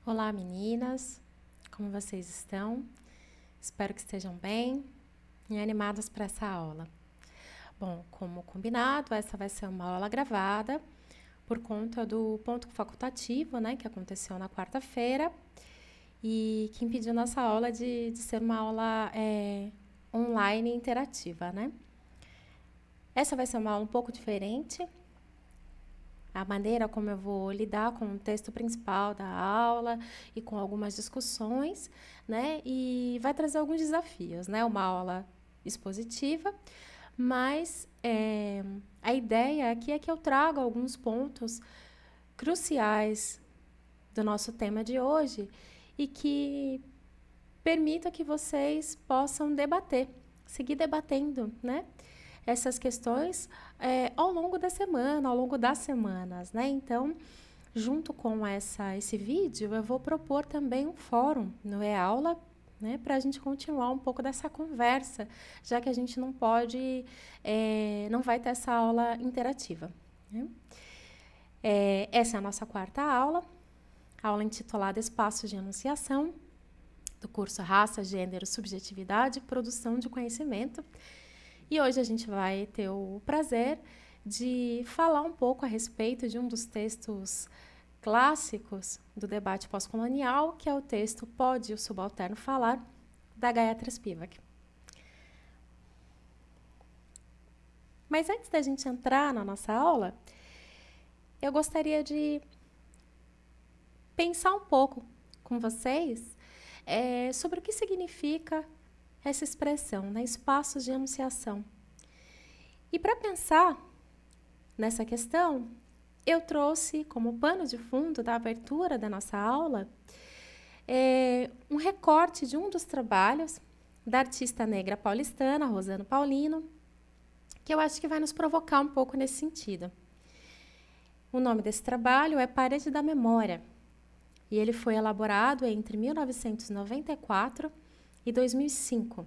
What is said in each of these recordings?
Olá, meninas! Como vocês estão? Espero que estejam bem e animadas para essa aula. Bom, como combinado, essa vai ser uma aula gravada por conta do ponto facultativo, né, que aconteceu na quarta-feira e que impediu nossa aula de ser uma aula online interativa, né? Essa vai ser uma aula um pouco diferente. A maneira como eu vou lidar com o texto principal da aula e com algumas discussões, né? E vai trazer alguns desafios, né? Uma aula expositiva, mas a ideia aqui é que eu traga alguns pontos cruciais do nosso tema de hoje e que permita que vocês possam debater, seguir debatendo, né? Essas questões ao longo da semana, ao longo das semanas, né? Então, junto com esse vídeo, eu vou propor também um fórum no e-aula, né? Para a gente continuar um pouco dessa conversa, já que a gente não pode, não vai ter essa aula interativa, né? Essa é a nossa quarta aula intitulada Espaços de Enunciação, do curso Raça, Gênero, Subjetividade e Produção de Conhecimento. E hoje a gente vai ter o prazer de falar um pouco a respeito de um dos textos clássicos do debate pós-colonial, que é o texto Pode o Subalterno Falar, da Gayatri Spivak. Mas antes da gente entrar na nossa aula, eu gostaria de pensar um pouco com vocês sobre o que significa essa expressão, né? Espaços de enunciação. E para pensar nessa questão, eu trouxe como pano de fundo da abertura da nossa aula um recorte de um dos trabalhos da artista negra paulistana, Rosana Paulino, que eu acho que vai nos provocar um pouco nesse sentido. O nome desse trabalho é Parede da Memória, e ele foi elaborado entre 1994 e 2005.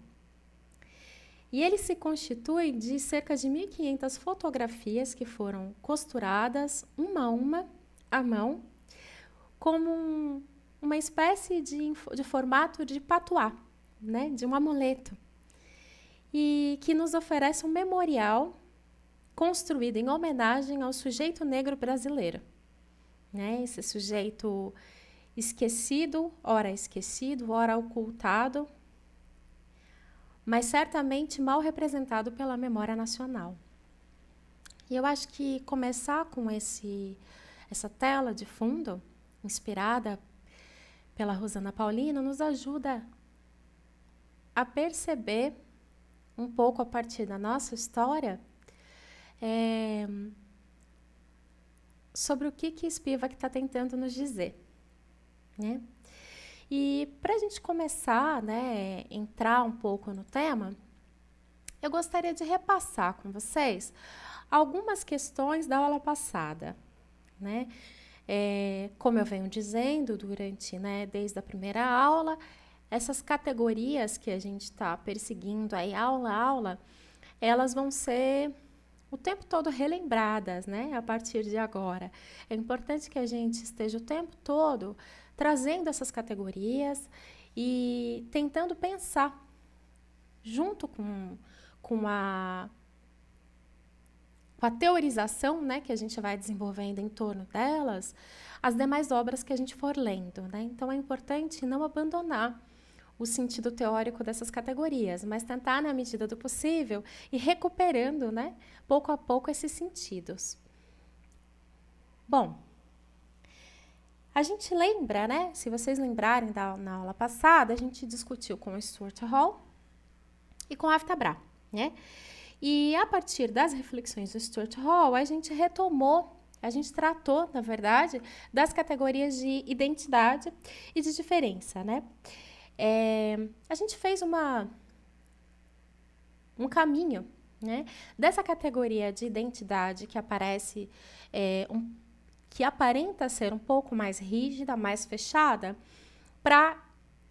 E ele se constitui de cerca de 1.500 fotografias que foram costuradas, uma a uma, à mão, como uma espécie de formato de patuá, né, de um amuleto, e que nos oferece um memorial construído em homenagem ao sujeito negro brasileiro, né, esse sujeito esquecido, ora ocultado, mas certamente mal representado pela memória nacional. E eu acho que começar com essa tela de fundo, inspirada pela Rosana Paulino, nos ajuda a perceber um pouco a partir da nossa história sobre o que Spivak está tentando nos dizer, né? E para a gente começar, né, entrar um pouco no tema, eu gostaria de repassar com vocês algumas questões da aula passada, né? Como eu venho dizendo desde a primeira aula, essas categorias que a gente está perseguindo aí, aula a aula, elas vão ser o tempo todo relembradas, né, a partir de agora. É importante que a gente esteja o tempo todo trazendo essas categorias e tentando pensar, junto com a teorização, né, que a gente vai desenvolvendo em torno delas, as demais obras que a gente for lendo, né? Então, é importante não abandonar o sentido teórico dessas categorias, mas tentar, na medida do possível, ir recuperando, né, pouco a pouco, esses sentidos. Bom, a gente lembra, né, se vocês lembrarem na aula passada, a gente discutiu com o Stuart Hall e com a Aftabra, né? E a partir das reflexões do Stuart Hall, a gente tratou, na verdade, das categorias de identidade e de diferença, né? A gente fez um caminho, né, dessa categoria de identidade que aparece, que aparenta ser um pouco mais rígida, mais fechada, para a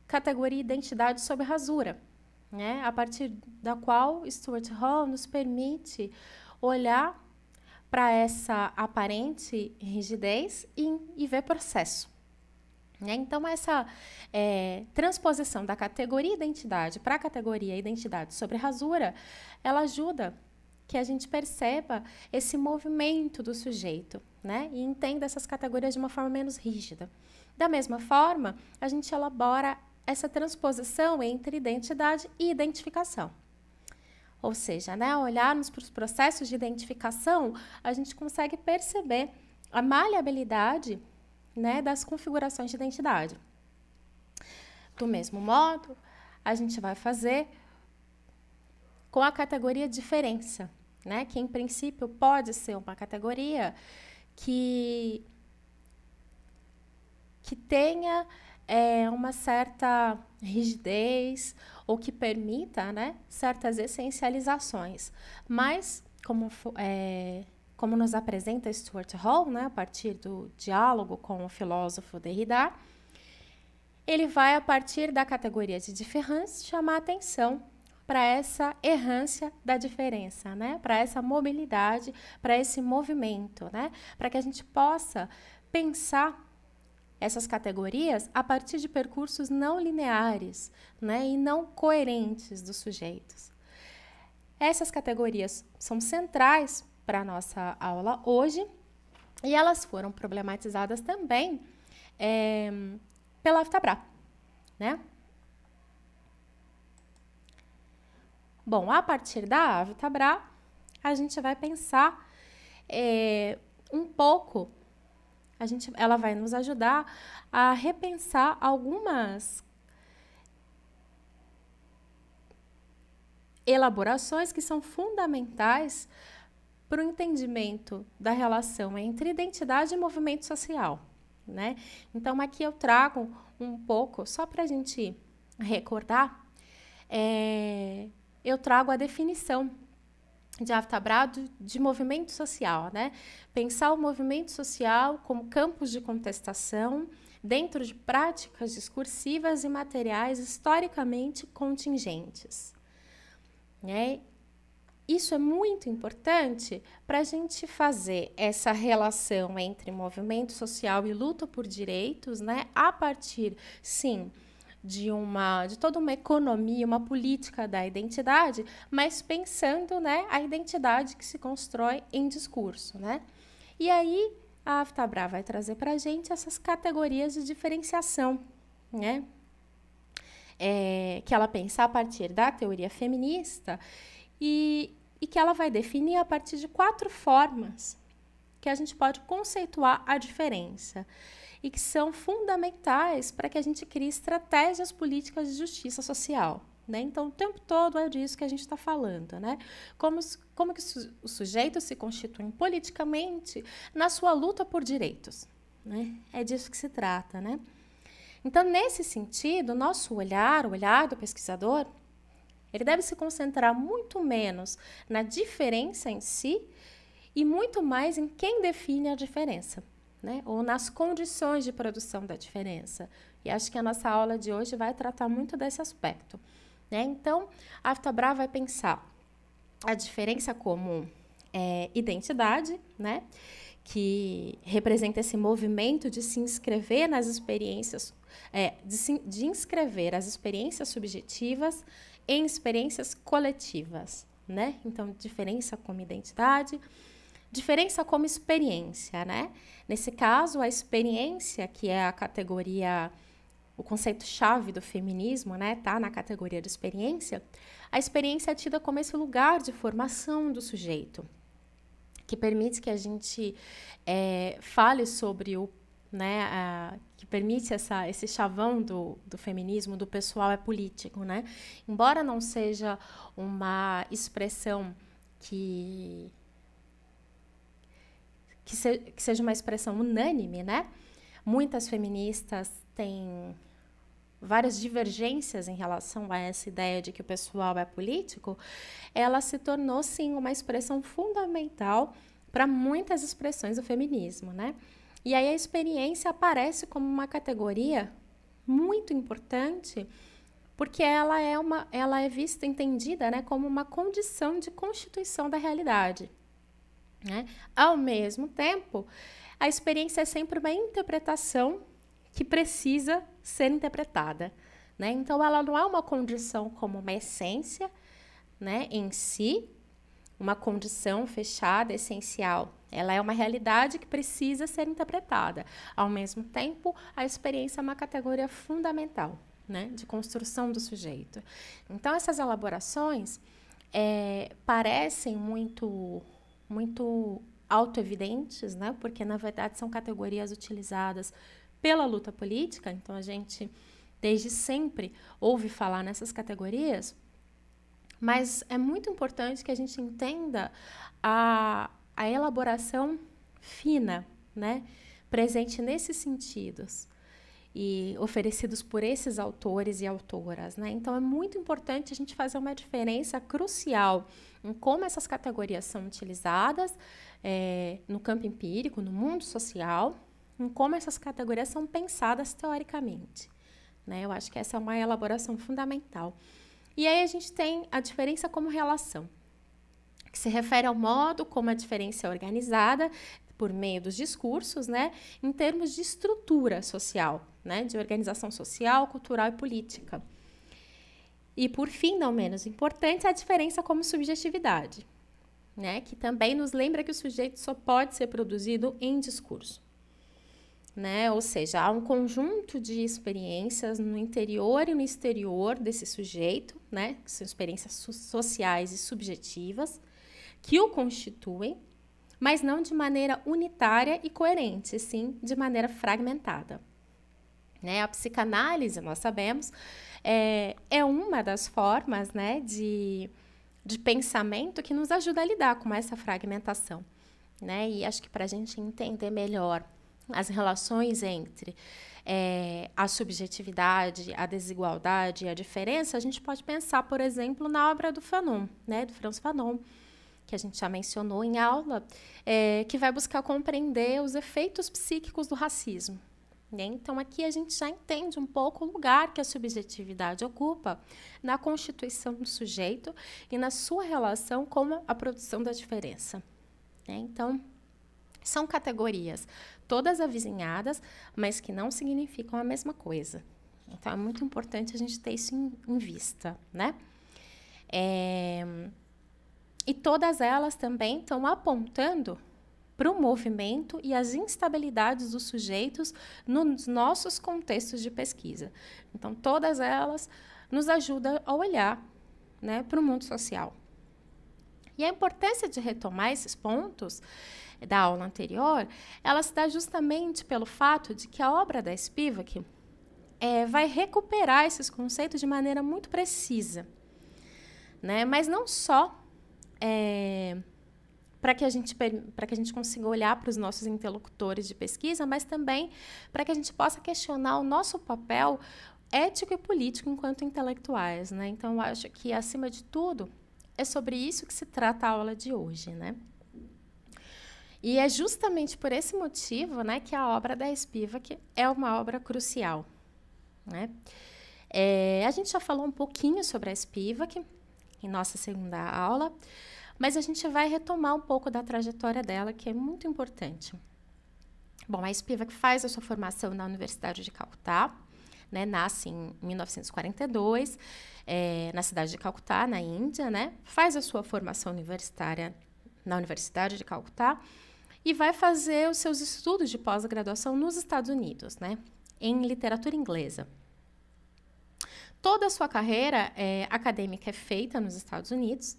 categoria identidade sob rasura, né, a partir da qual Stuart Hall nos permite olhar para essa aparente rigidez e ver processo. né? Então, essa transposição da categoria identidade para a categoria identidade sobre rasura, ela ajuda que a gente perceba esse movimento do sujeito, né? E entenda essas categorias de uma forma menos rígida. Da mesma forma, a gente elabora essa transposição entre identidade e identificação. Ou seja, né, ao olharmos para os processos de identificação, a gente consegue perceber a maleabilidade, né, das configurações de identidade. Do mesmo modo, a gente vai fazer com a categoria diferença, né, que em princípio pode ser uma categoria que tenha uma certa rigidez ou que permita, né, certas essencializações. Mas, como nos apresenta Stuart Hall, né, a partir do diálogo com o filósofo Derrida, ele vai, a partir da categoria de différance, chamar a atenção para essa errância da diferença, né, para essa mobilidade, para esse movimento, né, para que a gente possa pensar essas categorias a partir de percursos não lineares, né, e não coerentes dos sujeitos. Essas categorias são centrais para a nossa aula hoje e elas foram problematizadas também pela Aftabra, né? Bom, a partir da Aftabra, a gente vai pensar um pouco. Ela vai nos ajudar a repensar algumas elaborações que são fundamentais para o entendimento da relação entre identidade e movimento social, né? Então, aqui eu trago um pouco, só para a gente recordar, eu trago a definição de Aftabra de movimento social, né? Pensar o movimento social como campos de contestação dentro de práticas discursivas e materiais historicamente contingentes, né? Isso é muito importante para a gente fazer essa relação entre movimento social e luta por direitos, né? A partir, sim, de toda uma economia, uma política da identidade, mas pensando, né, a identidade que se constrói em discurso, né? E aí a Aftabra vai trazer para a gente essas categorias de diferenciação, né? Que ela pensa a partir da teoria feminista e que ela vai definir a partir de 4 formas que a gente pode conceituar a diferença e que são fundamentais para que a gente crie estratégias políticas de justiça social, né? Então, o tempo todo é disso que a gente está falando, né? Como que os sujeitos se constituem politicamente na sua luta por direitos, né? É disso que se trata, né? Então, nesse sentido, nosso olhar, o olhar do pesquisador, ele deve se concentrar muito menos na diferença em si e muito mais em quem define a diferença, né? Ou nas condições de produção da diferença. E acho que a nossa aula de hoje vai tratar muito desse aspecto, né? Então, a Aftabra vai pensar a diferença como identidade, né? Que representa esse movimento de se inscrever nas experiências, de inscrever as experiências subjetivas em experiências coletivas, né? Então, diferença como identidade, diferença como experiência, né? Nesse caso, a experiência, que é a categoria, o conceito-chave do feminismo, né? Tá na categoria de experiência. A experiência é tida como esse lugar de formação do sujeito, que permite que a gente fale sobre que permite esse chavão do feminismo, do pessoal é político, né? Embora não seja uma expressão que seja uma expressão unânime, né? Muitas feministas têm várias divergências em relação a essa ideia de que o pessoal é político. Ela se tornou, sim, uma expressão fundamental para muitas expressões do feminismo, né? E aí a experiência aparece como uma categoria muito importante, porque ela é vista, entendida, né, como uma condição de constituição da realidade, né? Ao mesmo tempo, a experiência é sempre uma interpretação que precisa ser interpretada, né? Então, ela não é uma condição como uma essência, né, em si, uma condição fechada, essencial. Ela é uma realidade que precisa ser interpretada. Ao mesmo tempo, a experiência é uma categoria fundamental, né, de construção do sujeito. Então, essas elaborações parecem muito autoevidentes, né, porque, na verdade, são categorias utilizadas pela luta política. Então, a gente, desde sempre, ouve falar nessas categorias, mas é muito importante que a gente entenda a elaboração fina, né, presente nesses sentidos e oferecidos por esses autores e autoras, né? Então, é muito importante a gente fazer uma diferença crucial em como essas categorias são utilizadas no campo empírico, no mundo social, em como essas categorias são pensadas teoricamente, né? Eu acho que essa é uma elaboração fundamental. E aí a gente tem a diferença como relação, que se refere ao modo como a diferença é organizada por meio dos discursos, né, em termos de estrutura social, né, de organização social, cultural e política. E, por fim, não menos importante, a diferença como subjetividade, né, que também nos lembra que o sujeito só pode ser produzido em discurso. Né? Ou seja, há um conjunto de experiências no interior e no exterior desse sujeito, né? Que são experiências sociais e subjetivas, que o constituem, mas não de maneira unitária e coerente, sim de maneira fragmentada. Né? A psicanálise, nós sabemos, é uma das formas, né, de pensamento que nos ajuda a lidar com essa fragmentação. Né? E acho que para a gente entender melhor as relações entre a subjetividade, a desigualdade e a diferença, a gente pode pensar, por exemplo, na obra do Fanon, né, do Frantz Fanon, que a gente já mencionou em aula, que vai buscar compreender os efeitos psíquicos do racismo. Né? Então, aqui a gente já entende um pouco o lugar que a subjetividade ocupa na constituição do sujeito e na sua relação com a produção da diferença. Né? Então, são categorias todas avizinhadas, mas que não significam a mesma coisa. Então, é muito importante a gente ter isso em vista, né? E todas elas também estão apontando para o movimento e as instabilidades dos sujeitos nos nossos contextos de pesquisa. Então, todas elas nos ajudam a olhar, né, para o mundo social. E a importância de retomar esses pontos da aula anterior, ela se dá justamente pelo fato de que a obra da Spivak vai recuperar esses conceitos de maneira muito precisa, né? Mas não só para que a gente consiga olhar para os nossos interlocutores de pesquisa, mas também para que a gente possa questionar o nosso papel ético e político enquanto intelectuais, né? Então, eu acho que, acima de tudo, é sobre isso que se trata a aula de hoje, né? E é justamente por esse motivo, né, que a obra da Spivak é uma obra crucial. Né? A gente já falou um pouquinho sobre a Spivak em nossa segunda aula, mas a gente vai retomar um pouco da trajetória dela, que é muito importante. Bom, a Spivak faz a sua formação na Universidade de Calcutá, né, nasce em 1942, na cidade de Calcutá, na Índia, né, faz a sua formação universitária na Universidade de Calcutá e vai fazer os seus estudos de pós-graduação nos Estados Unidos, né, em literatura inglesa. Toda a sua carreira acadêmica é feita nos Estados Unidos,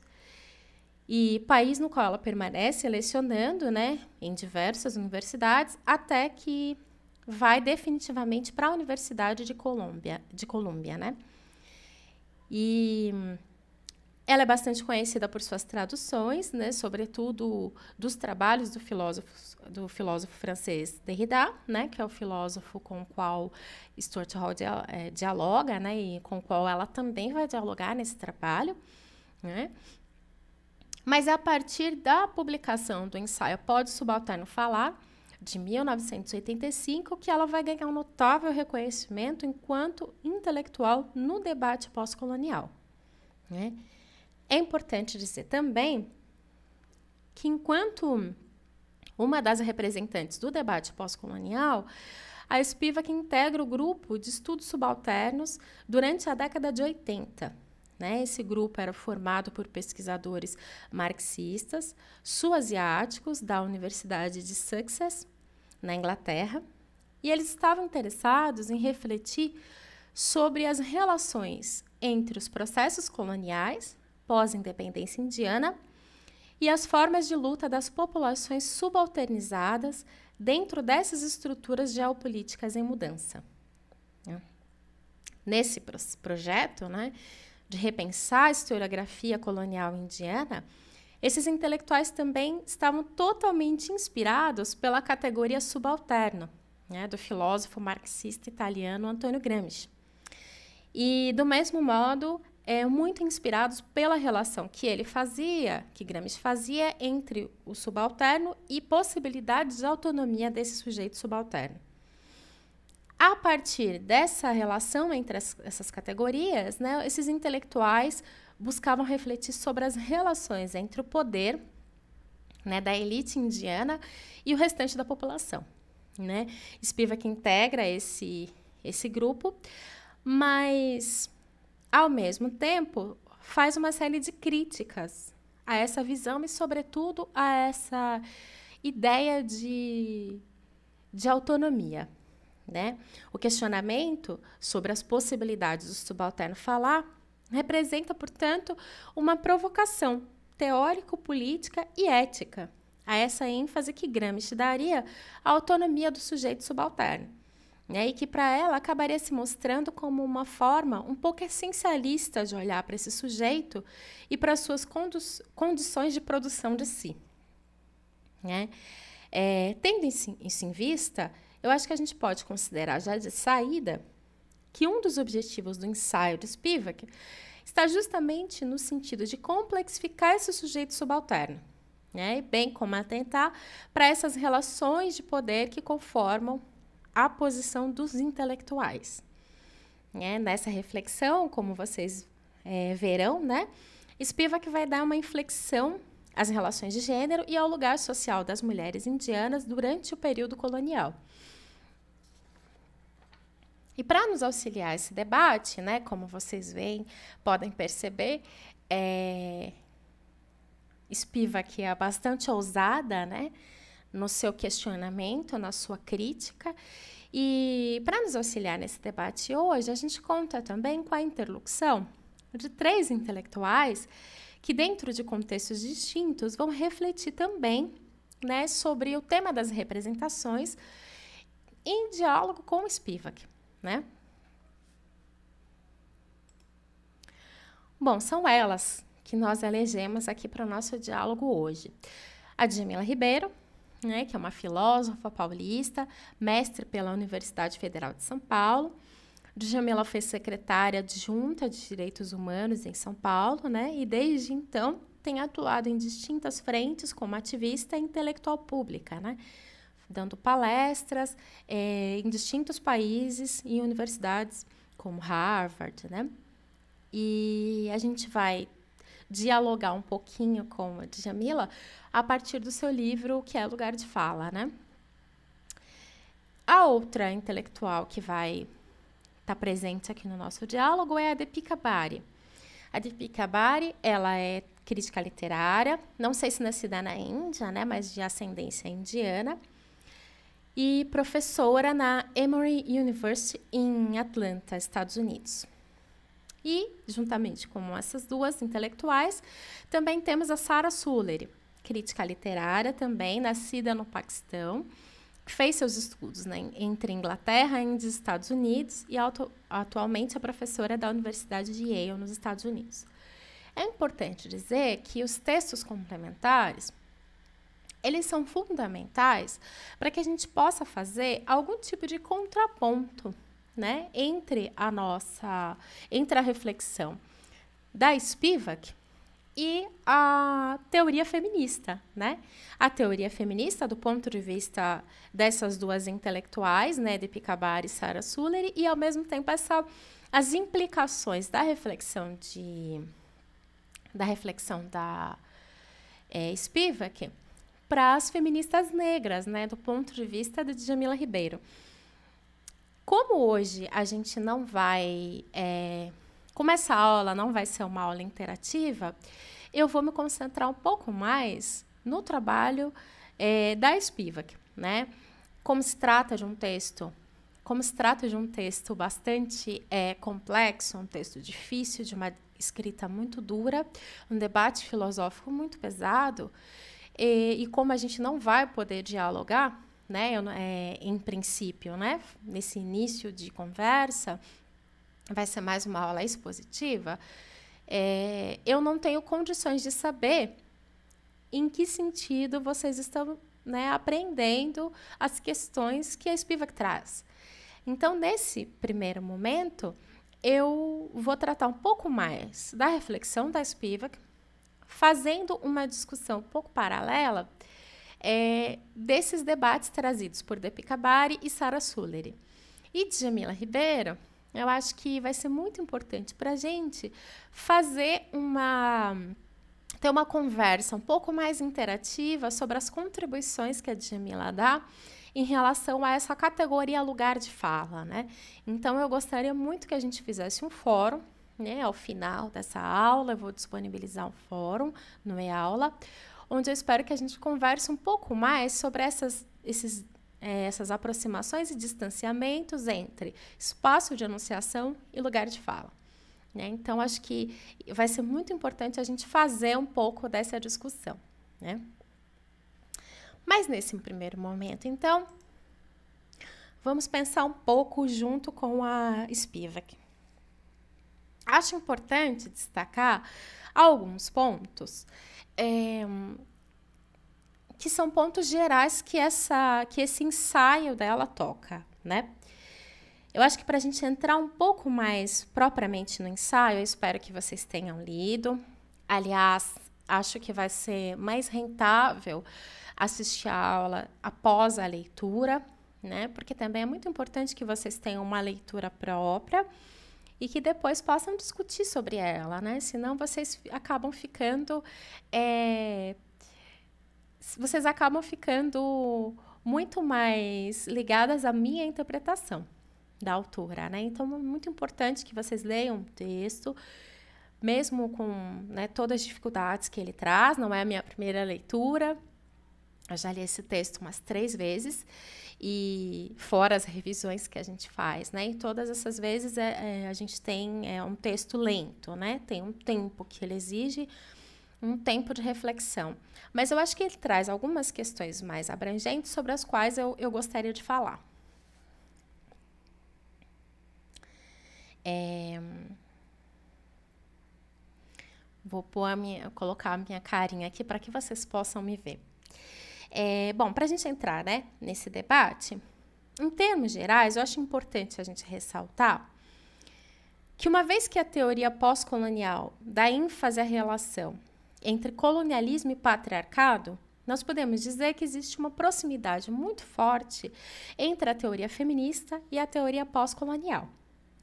e país no qual ela permanece lecionando, né, em diversas universidades, até que vai definitivamente para a Universidade de Colômbia, né? E ela é bastante conhecida por suas traduções, né, sobretudo dos trabalhos do filósofo francês Derrida, né, que é o filósofo com o qual Stuart Hall dialoga, né, e com o qual ela também vai dialogar nesse trabalho, né? Mas é a partir da publicação do ensaio Pode o Subalterno Falar, de 1985, que ela vai ganhar um notável reconhecimento enquanto intelectual no debate pós-colonial. Né? É importante dizer também que, enquanto uma das representantes do debate pós-colonial, a Spivak integra o grupo de estudos subalternos durante a década de 80. Né? Esse grupo era formado por pesquisadores marxistas, sul-asiáticos da Universidade de Sussex, na Inglaterra, e eles estavam interessados em refletir sobre as relações entre os processos coloniais, pós-independência indiana, e as formas de luta das populações subalternizadas dentro dessas estruturas geopolíticas em mudança. Nesse projeto, né, de repensar a historiografia colonial indiana, esses intelectuais também estavam totalmente inspirados pela categoria subalterno, né, do filósofo marxista italiano Antonio Gramsci. E, do mesmo modo, muito inspirados pela relação que Gramsci fazia entre o subalterno e possibilidades de autonomia desse sujeito subalterno. A partir dessa relação entre essas categorias, né, esses intelectuais buscavam refletir sobre as relações entre o poder, né, da elite indiana e o restante da população. Né? Spivak integra esse grupo, mas, ao mesmo tempo, faz uma série de críticas a essa visão e, sobretudo, a essa ideia de autonomia. Né? O questionamento sobre as possibilidades do subalterno falar representa, portanto, uma provocação teórico-política e ética a essa ênfase que Gramsci daria à autonomia do sujeito subalterno, né? E que, para ela, acabaria se mostrando como uma forma um pouco essencialista de olhar para esse sujeito e para as suas condições de produção de si. Né? Tendo isso em vista, eu acho que a gente pode considerar já de saída que um dos objetivos do ensaio de Spivak está justamente no sentido de complexificar esse sujeito subalterno, né? Bem como atentar para essas relações de poder que conformam a posição dos intelectuais. Né? Nessa reflexão, como vocês verão, né? Spivak vai dar uma inflexão às relações de gênero e ao lugar social das mulheres indianas durante o período colonial. E para nos auxiliar esse debate, né, como vocês podem perceber, Spivak é bastante ousada, né, no seu questionamento, na sua crítica. E para nos auxiliar nesse debate hoje, a gente conta também com a interlocução de 3 intelectuais que, dentro de contextos distintos, vão refletir também, né, sobre o tema das representações em diálogo com Spivak. Né? Bom, são elas que nós elegemos aqui para o nosso diálogo hoje. A Djamila Ribeiro, né, que é uma filósofa paulista, mestre pela Universidade Federal de São Paulo. Djamila foi secretária adjunta de Direitos Humanos em São Paulo, né, e desde então tem atuado em distintas frentes como ativista e intelectual pública, né, dando palestras em distintos países e universidades, como Harvard, né? E a gente vai dialogar um pouquinho com a Djamila a partir do seu livro O que é Lugar de Fala, né? A outra intelectual que vai estar presente aqui no nosso diálogo é a Deepika Bari. A Deepika Bari, ela é crítica literária, não sei se nascida na Índia, né, mas de ascendência indiana, e professora na Emory University em Atlanta, Estados Unidos. E, juntamente com essas duas intelectuais, também temos a Sarah Sullery, crítica literária também, nascida no Paquistão, que fez seus estudos, né, entre Inglaterra e Estados Unidos e atualmente é professora da Universidade de Yale, nos Estados Unidos. É importante dizer que os textos complementares eles são fundamentais para que a gente possa fazer algum tipo de contraponto, né, entre a reflexão da Spivak e a teoria feminista, né? A teoria feminista do ponto de vista dessas duas intelectuais, né, Deepika Bari e Sarah Sullery, e ao mesmo tempo as implicações da reflexão da Spivak para as feministas negras, né, do ponto de vista de Djamila Ribeiro. Como hoje a gente não vai... como essa aula não vai ser uma aula interativa, eu vou me concentrar um pouco mais no trabalho da Spivak, né? Como se trata de um texto bastante complexo, um texto difícil, de uma escrita muito dura, um debate filosófico muito pesado, e como a gente não vai poder dialogar, né, em princípio, né, nesse início de conversa, vai ser mais uma aula expositiva, eu não tenho condições de saber em que sentido vocês estão, né, aprendendo as questões que a Spivak traz. Então, nesse primeiro momento, eu vou tratar um pouco mais da reflexão da Spivak, fazendo uma discussão um pouco paralela desses debates trazidos por Deepika Bari e Sarah Sullery. E Djamila Ribeiro, eu acho que vai ser muito importante para a gente ter uma conversa um pouco mais interativa sobre as contribuições que a Djamila dá em relação a essa categoria lugar de fala, né? Então, eu gostaria muito que a gente fizesse um fórum, né? Ao final dessa aula, eu vou disponibilizar um fórum no e-aula, onde eu espero que a gente converse um pouco mais sobre essas aproximações e distanciamentos entre espaço de enunciação e lugar de fala, né? Então, acho que vai ser muito importante a gente fazer um pouco dessa discussão, né? Mas, nesse primeiro momento, então, vamos pensar um pouco junto com a Spivak. Acho importante destacar alguns pontos que são pontos gerais que esse ensaio dela toca, né? Eu acho que para a gente entrar um pouco mais propriamente no ensaio, eu espero que vocês tenham lido. Aliás, acho que vai ser mais rentável assistir a aula após a leitura, né? Porque também é muito importante que vocês tenham uma leitura própria e que depois possam discutir sobre ela, né? Senão vocês acabam ficando muito mais ligadas à minha interpretação da autora, né? Então, é muito importante que vocês leiam o texto, mesmo com, né, todas as dificuldades que ele traz. Não é a minha primeira leitura, eu já li esse texto umas 3 vezes, e fora as revisões que a gente faz, né? E todas essas vezes a gente tem um texto lento, né? Tem um tempo que ele exige, um tempo de reflexão. Mas eu acho que ele traz algumas questões mais abrangentes sobre as quais eu gostaria de falar. Vou colocar a minha carinha aqui para que vocês possam me ver. Bom, para a gente entrar, né, nesse debate, em termos gerais, eu acho importante a gente ressaltar que, uma vez que a teoria pós-colonial dá ênfase à relação entre colonialismo e patriarcado, nós podemos dizer que existe uma proximidade muito forte entre a teoria feminista e a teoria pós-colonial,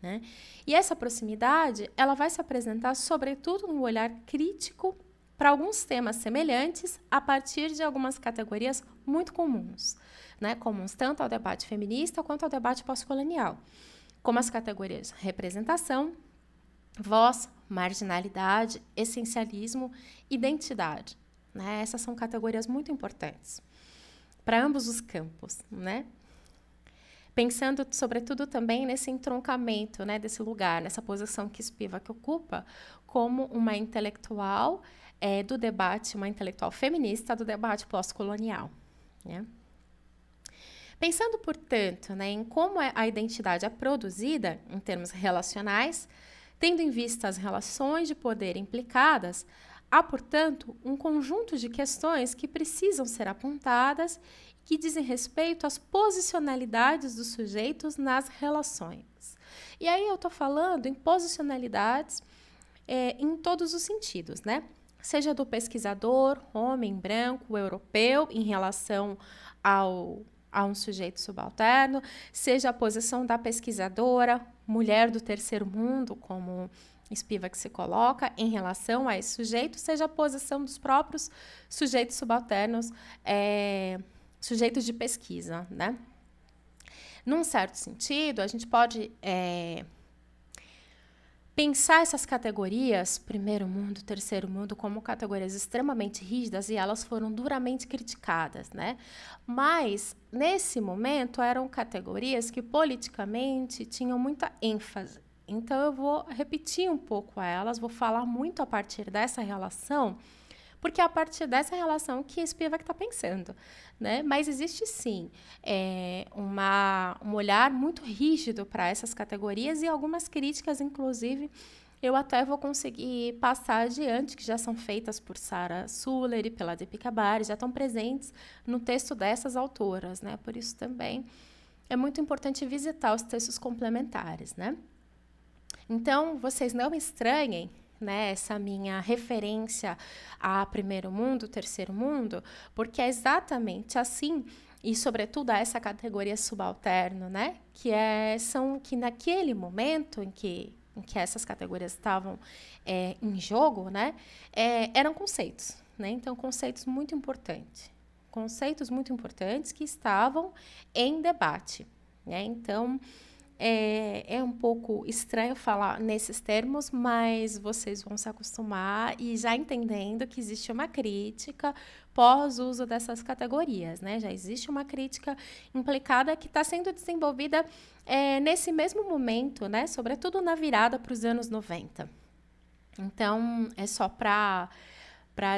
né? E essa proximidade, ela vai se apresentar sobretudo no olhar crítico para alguns temas semelhantes a partir de algumas categorias muito comuns, né? Comuns tanto ao debate feminista quanto ao debate pós-colonial, como as categorias representação, voz, marginalidade, essencialismo, identidade, né? Essas são categorias muito importantes para ambos os campos, né? Pensando, sobretudo, também nesse entroncamento, né, desse lugar, nessa posição que Spivak ocupa como uma intelectual do debate, uma intelectual feminista do debate pós-colonial, né? Pensando, portanto, né, em como a identidade é produzida em termos relacionais, tendo em vista as relações de poder implicadas, há, portanto, um conjunto de questões que precisam ser apontadas, que dizem respeito às posicionalidades dos sujeitos nas relações. E aí eu estou falando em posicionalidades em todos os sentidos, né? Seja do pesquisador, homem, branco, europeu, em relação a um sujeito subalterno, seja a posição da pesquisadora, mulher do terceiro mundo, como Spivak se coloca, em relação a esse sujeito, seja a posição dos próprios sujeitos subalternos, sujeitos de pesquisa, né? Num certo sentido, a gente pode pensar essas categorias, primeiro mundo, terceiro mundo, como categorias extremamente rígidas, e elas foram duramente criticadas, né? Mas, nesse momento, eram categorias que politicamente tinham muita ênfase. Então, eu vou repetir um pouco elas, vou falar muito a partir dessa relação, porque é a partir dessa relação que a Spivak está pensando, né? Mas existe, sim, um olhar muito rígido para essas categorias e algumas críticas, inclusive, eu até vou conseguir passar adiante, que já são feitas por Sarah Suller e pela Deepika Bari, já estão presentes no texto dessas autoras, né? Por isso também é muito importante visitar os textos complementares, né? Então, vocês não me estranhem, né, essa minha referência a primeiro mundo, terceiro mundo, porque é exatamente assim, e sobretudo a essa categoria subalterno, né, que naquele momento em que essas categorias estavam em jogo, né, eram conceitos, né, então conceitos muito importantes que estavam em debate, né, então é um pouco estranho falar nesses termos, mas vocês vão se acostumar e já entendendo que existe uma crítica pós-uso dessas categorias, né? Já existe uma crítica implicada que está sendo desenvolvida nesse mesmo momento, né? Sobretudo na virada para os anos 90. Então, é só para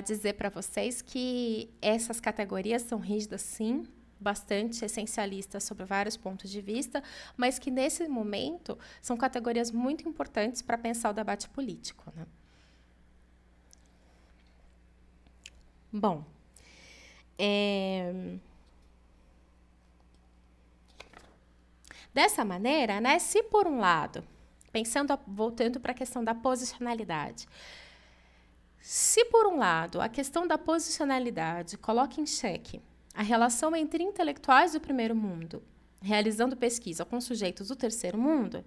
dizer para vocês que essas categorias são rígidas, sim, bastante essencialistas sobre vários pontos de vista, mas que nesse momento são categorias muito importantes para pensar o debate político, né? Bom, dessa maneira, né, se por um lado, voltando para a questão da posicionalidade, se por um lado a questão da posicionalidade coloca em xeque a relação entre intelectuais do primeiro mundo, realizando pesquisa com sujeitos do terceiro mundo,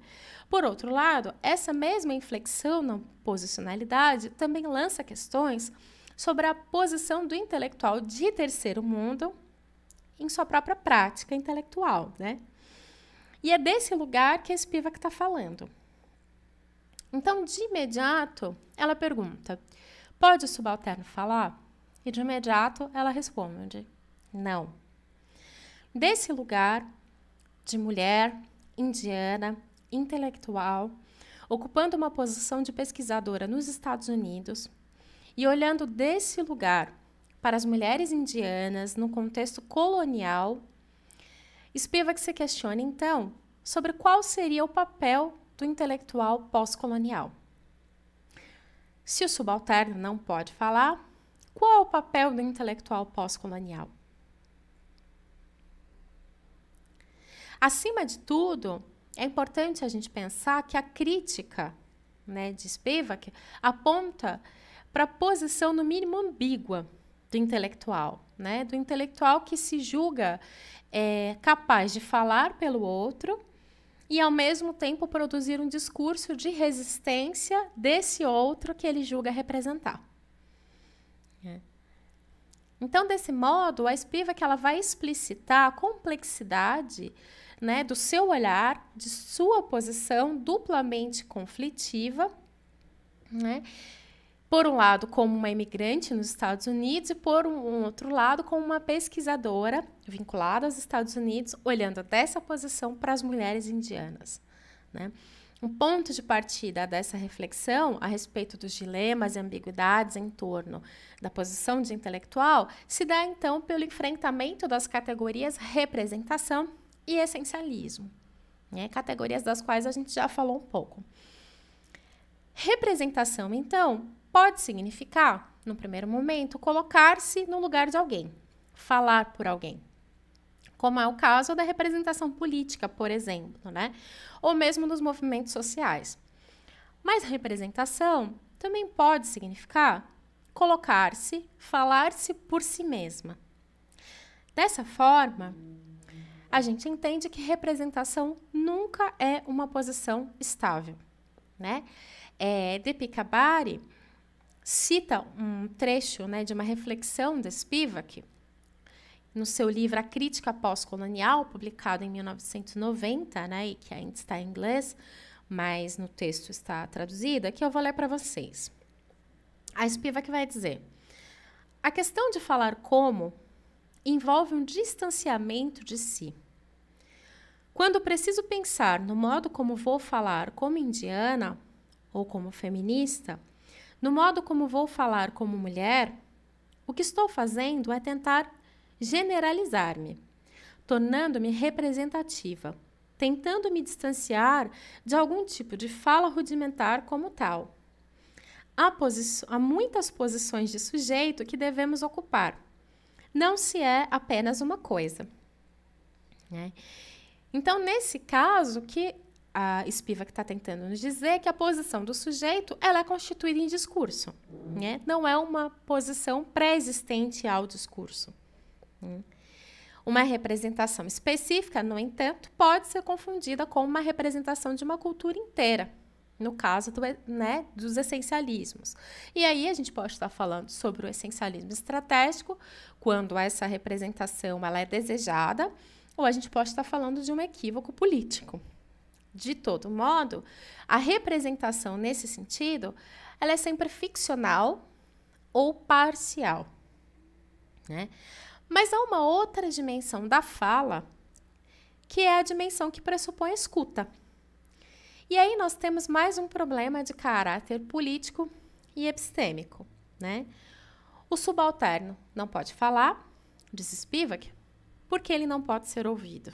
por outro lado, essa mesma inflexão na posicionalidade também lança questões sobre a posição do intelectual de terceiro mundo em sua própria prática intelectual, né? E é desse lugar que a Spivak está falando. Então, de imediato, ela pergunta: pode o subalterno falar? E de imediato ela responde: não. Desse lugar de mulher indiana, intelectual, ocupando uma posição de pesquisadora nos Estados Unidos e olhando desse lugar para as mulheres indianas no contexto colonial, Spivak se questiona, então, sobre qual seria o papel do intelectual pós-colonial. Se o subalterno não pode falar, qual é o papel do intelectual pós-colonial? Acima de tudo, é importante a gente pensar que a crítica, né, de Spivak aponta para a posição, no mínimo, ambígua do intelectual, né, do intelectual que se julga capaz de falar pelo outro e, ao mesmo tempo, produzir um discurso de resistência desse outro que ele julga representar. Então, desse modo, a Spivak ela vai explicitar a complexidade, né, do seu olhar, de sua posição duplamente conflitiva, né, por um lado, como uma imigrante nos Estados Unidos e, por um outro lado, como uma pesquisadora vinculada aos Estados Unidos, olhando dessa posição para as mulheres indianas, né? Um ponto de partida dessa reflexão a respeito dos dilemas e ambiguidades em torno da posição de intelectual se dá, então, pelo enfrentamento das categorias representação e essencialismo, né? Categorias das quais a gente já falou um pouco. Representação, então, pode significar, no primeiro momento, colocar-se no lugar de alguém, falar por alguém, como é o caso da representação política, por exemplo, né? Ou mesmo nos movimentos sociais. Mas representação também pode significar colocar-se, falar-se por si mesma. Dessa forma, a gente entende que representação nunca é uma posição estável, né? Deepika Bari cita um trecho, né, de uma reflexão de Spivak, no seu livro A Crítica Pós-Colonial, publicado em 1990, né, e que ainda está em inglês, mas no texto está traduzido, aqui eu vou ler para vocês. A Spivak vai dizer: a questão de falar como envolve um distanciamento de si. Quando preciso pensar no modo como vou falar como indiana ou como feminista, no modo como vou falar como mulher, o que estou fazendo é tentar generalizar-me, tornando-me representativa, tentando me distanciar de algum tipo de fala rudimentar como tal. Há muitas posições de sujeito que devemos ocupar. Não se é apenas uma coisa, né? Então, nesse caso, que a Spivak está tentando nos dizer que a posição do sujeito ela é constituída em discurso, né? Não é uma posição pré-existente ao discurso. Uma representação específica, no entanto, pode ser confundida com uma representação de uma cultura inteira, no caso dos essencialismos. E aí a gente pode estar falando sobre o essencialismo estratégico, quando essa representação ela é desejada, ou a gente pode estar falando de um equívoco político. De todo modo, a representação nesse sentido, ela é sempre ficcional ou parcial, né? Mas há uma outra dimensão da fala, que é a dimensão que pressupõe a escuta. E aí nós temos mais um problema de caráter político e epistêmico, né? O subalterno não pode falar, diz Spivak, porque ele não pode ser ouvido.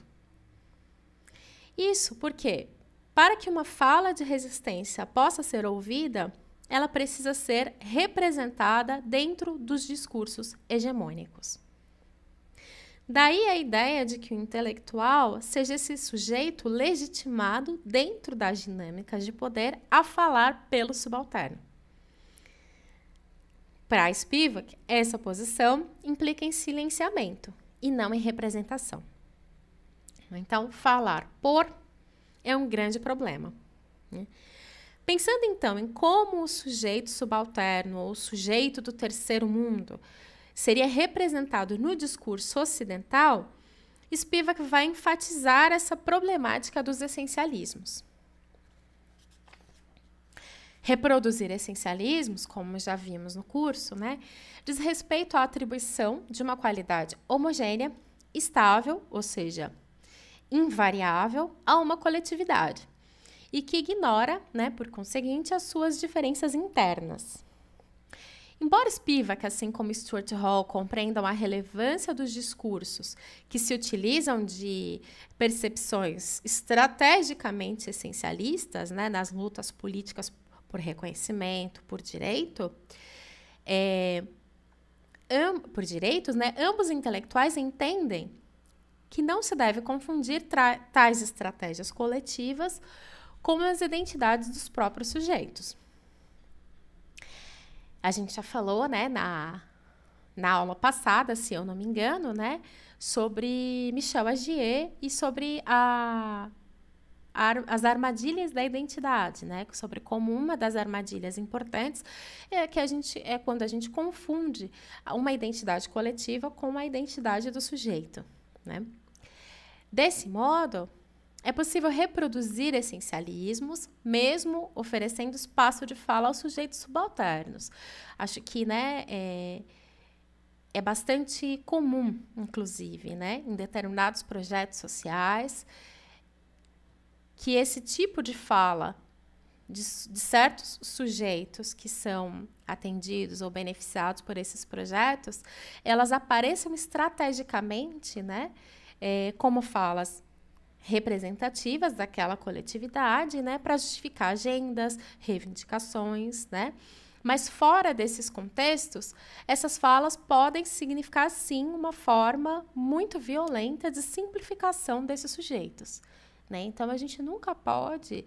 Isso porque, para que uma fala de resistência possa ser ouvida, ela precisa ser representada dentro dos discursos hegemônicos. Daí a ideia de que o intelectual seja esse sujeito legitimado dentro das dinâmicas de poder a falar pelo subalterno. Para Spivak, essa posição implica em silenciamento e não em representação. Então, falar por é um grande problema, né? Pensando, então, em como o sujeito subalterno ou o sujeito do terceiro mundo seria representado no discurso ocidental, Spivak vai enfatizar essa problemática dos essencialismos. Reproduzir essencialismos, como já vimos no curso, né, diz respeito à atribuição de uma qualidade homogênea, estável, ou seja, invariável, a uma coletividade, e que ignora, né, por conseguinte, as suas diferenças internas. Embora Spivak, assim como Stuart Hall, compreendam a relevância dos discursos que se utilizam de percepções estrategicamente essencialistas, né, nas lutas políticas por reconhecimento, por direito, por direitos, né, ambos intelectuais entendem que não se deve confundir tais estratégias coletivas com as identidades dos próprios sujeitos. A gente já falou, né, na aula passada, se eu não me engano, né, sobre Michel Agier e sobre as armadilhas da identidade, né, sobre como uma das armadilhas importantes é quando a gente confunde uma identidade coletiva com a identidade do sujeito, né? Desse modo, é possível reproduzir essencialismos, mesmo oferecendo espaço de fala aos sujeitos subalternos. Acho que, né, é bastante comum, inclusive, né, em determinados projetos sociais, que esse tipo de fala de certos sujeitos que são atendidos ou beneficiados por esses projetos, elas apareçam estrategicamente, né, como falas representativas daquela coletividade, né, para justificar agendas, reivindicações, né? Mas fora desses contextos, essas falas podem significar, sim, uma forma muito violenta de simplificação desses sujeitos, né? Então, a gente nunca pode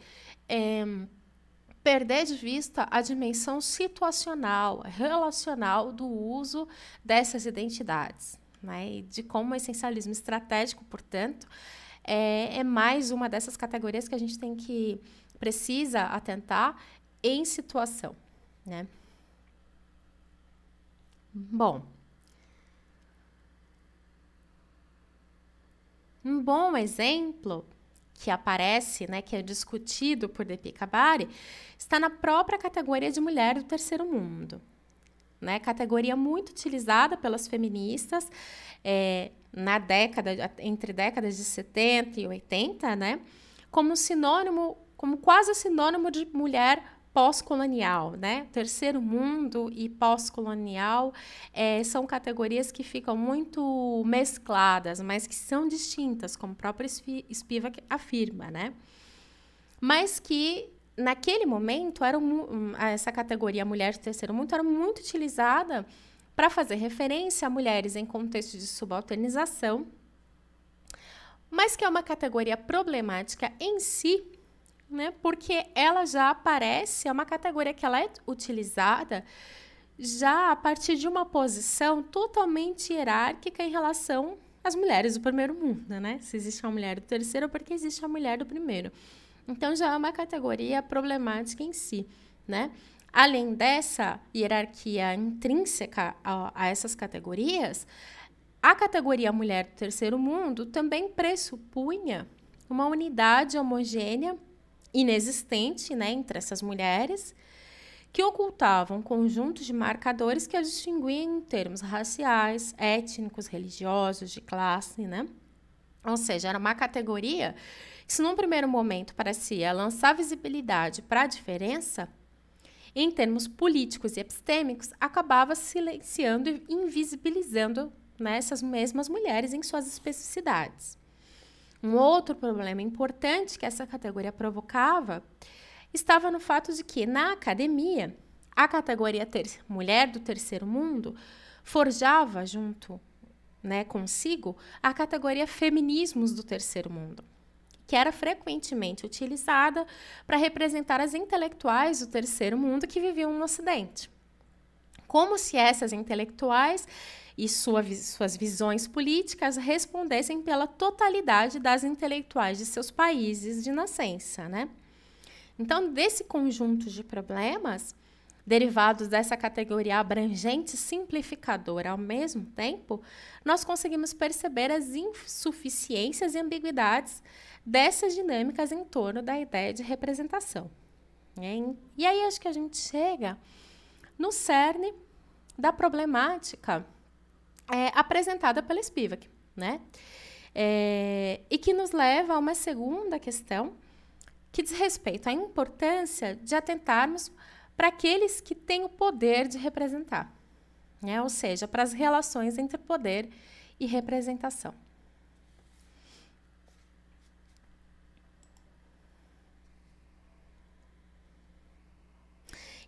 perder de vista a dimensão situacional, relacional do uso dessas identidades, né? E de como o essencialismo estratégico, portanto, é mais uma dessas categorias que a gente precisa atentar em situação, né? Bom, Um bom exemplo que aparece, né, que é discutido por Deepica Bari, está na própria categoria de mulher do terceiro mundo. Né, categoria muito utilizada pelas feministas entre décadas de 70 e 80, né, como quase sinônimo de mulher pós-colonial, né? Terceiro mundo e pós-colonial são categorias que ficam muito mescladas, mas que são distintas, como o próprio Spivak afirma, né? Mas que naquele momento essa categoria mulher de terceiro mundo era muito utilizada para fazer referência a mulheres em contexto de subalternização, mas que é uma categoria problemática em si, né, porque ela já aparece, é uma categoria que ela é utilizada já a partir de uma posição totalmente hierárquica em relação às mulheres do primeiro mundo, né? Se existe uma mulher do terceiro, porque existe a mulher do primeiro. Então, já é uma categoria problemática em si, né? Além dessa hierarquia intrínseca a essas categorias, a categoria mulher do terceiro mundo também pressupunha uma unidade homogênea inexistente, né, entre essas mulheres, que ocultavam conjuntos de marcadores que as distinguiam em termos raciais, étnicos, religiosos, de classe, né? Ou seja, era uma categoria que, se num primeiro momento parecia lançar visibilidade para a diferença, em termos políticos e epistêmicos, acabava silenciando e invisibilizando, né, essas mesmas mulheres em suas especificidades. Um outro problema importante que essa categoria provocava estava no fato de que, na academia, a categoria mulher do terceiro mundo forjava junto, né, consigo a categoria feminismos do terceiro mundo, que era frequentemente utilizada para representar as intelectuais do terceiro mundo que viviam no Ocidente. Como se essas intelectuais e suas visões políticas respondessem pela totalidade das intelectuais de seus países de nascença, né? Então, desse conjunto de problemas, derivados dessa categoria abrangente e simplificadora ao mesmo tempo, nós conseguimos perceber as insuficiências e ambiguidades dessas dinâmicas em torno da ideia de representação. E aí acho que a gente chega no cerne da problemática apresentada pela Spivak, né? E que nos leva a uma segunda questão que diz respeito à importância de atentarmos para aqueles que têm o poder de representar, né? Ou seja, para as relações entre poder e representação.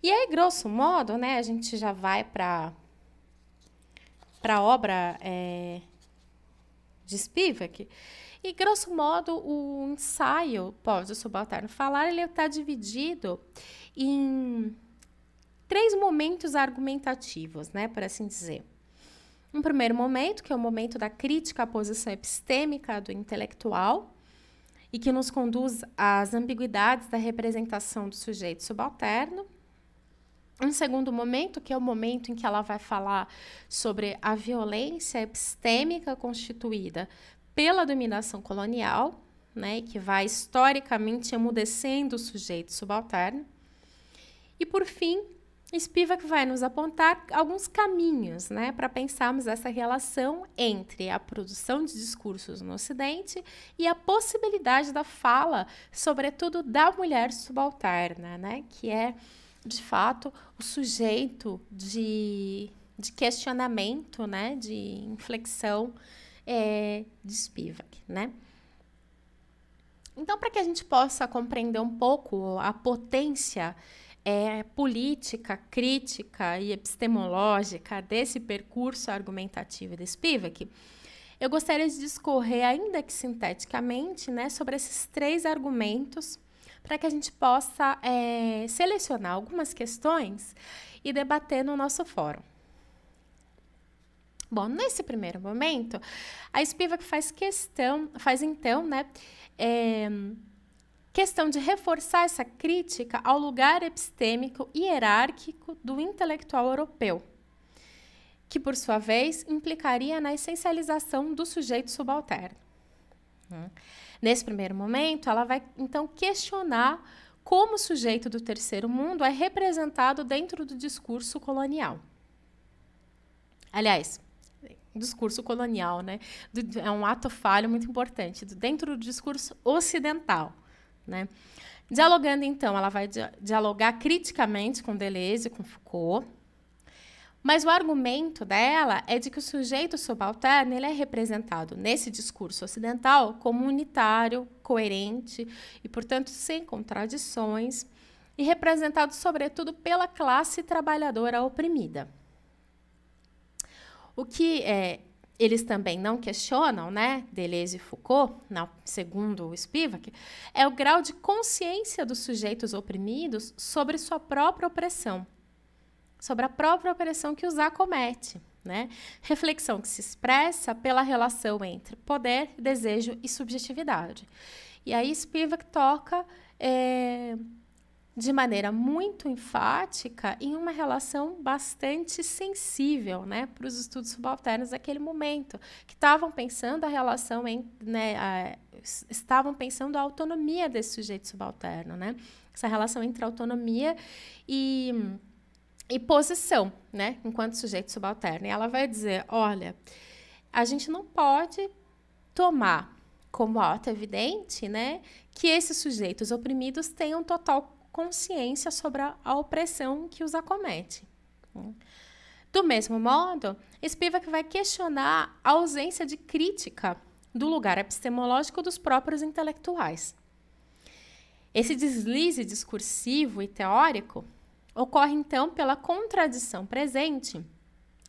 E aí, grosso modo, né, a gente já vai para a obra de Spivak. E, grosso modo, o ensaio Pode o Subalterno Falar, ele está dividido em 3 momentos argumentativos, né, por assim dizer. Um primeiro momento, que é o momento da crítica à posição epistêmica do intelectual, e que nos conduz às ambiguidades da representação do sujeito subalterno. Um segundo momento, que é o momento em que ela vai falar sobre a violência epistêmica constituída pela dominação colonial, né, que vai historicamente emudecendo o sujeito subalterno. E, por fim, Spivak vai nos apontar alguns caminhos, né, para pensarmos essa relação entre a produção de discursos no Ocidente e a possibilidade da fala, sobretudo da mulher subalterna, né, que é, de fato, o sujeito de questionamento, né, de inflexão de Spivak, né? Então, para que a gente possa compreender um pouco a potência política, crítica e epistemológica desse percurso argumentativo de Spivak, eu gostaria de discorrer, ainda que sinteticamente, né, sobre esses 3 argumentos, para que a gente possa selecionar algumas questões e debater no nosso fórum. Bom, nesse primeiro momento, a Spivak faz então, né, questão de reforçar essa crítica ao lugar epistêmico e hierárquico do intelectual europeu, que, por sua vez, implicaria na essencialização do sujeito subalterno. Nesse primeiro momento, ela vai, então, questionar como o sujeito do terceiro mundo é representado dentro do discurso colonial. Aliás, discurso colonial, né? É um ato falho muito importante, dentro do discurso ocidental, né? Dialogando, então, ela vai dialogar criticamente com Deleuze e com Foucault, mas o argumento dela é de que o sujeito subalterno ele é representado nesse discurso ocidental como unitário, coerente e, portanto, sem contradições, e representado, sobretudo, pela classe trabalhadora oprimida. O que eles também não questionam, né, Deleuze e Foucault, segundo o Spivak, é o grau de consciência dos sujeitos oprimidos sobre sua própria opressão, sobre a própria opressão que os acomete, né? Reflexão que se expressa pela relação entre poder, desejo e subjetividade. E aí Spivak toca de maneira muito enfática em uma relação bastante sensível, né, para os estudos subalternos daquele momento, que estavam pensando a relação, estavam pensando a autonomia desse sujeito subalterno, né, essa relação entre autonomia e posição, né, enquanto sujeito subalterno. E ela vai dizer, olha, a gente não pode tomar como auto-evidente, né, que esses sujeitos oprimidos tenham total consciência sobre a opressão que os acomete. Do mesmo modo, Spivak vai questionar a ausência de crítica do lugar epistemológico dos próprios intelectuais. Esse deslize discursivo e teórico ocorre, então, pela contradição presente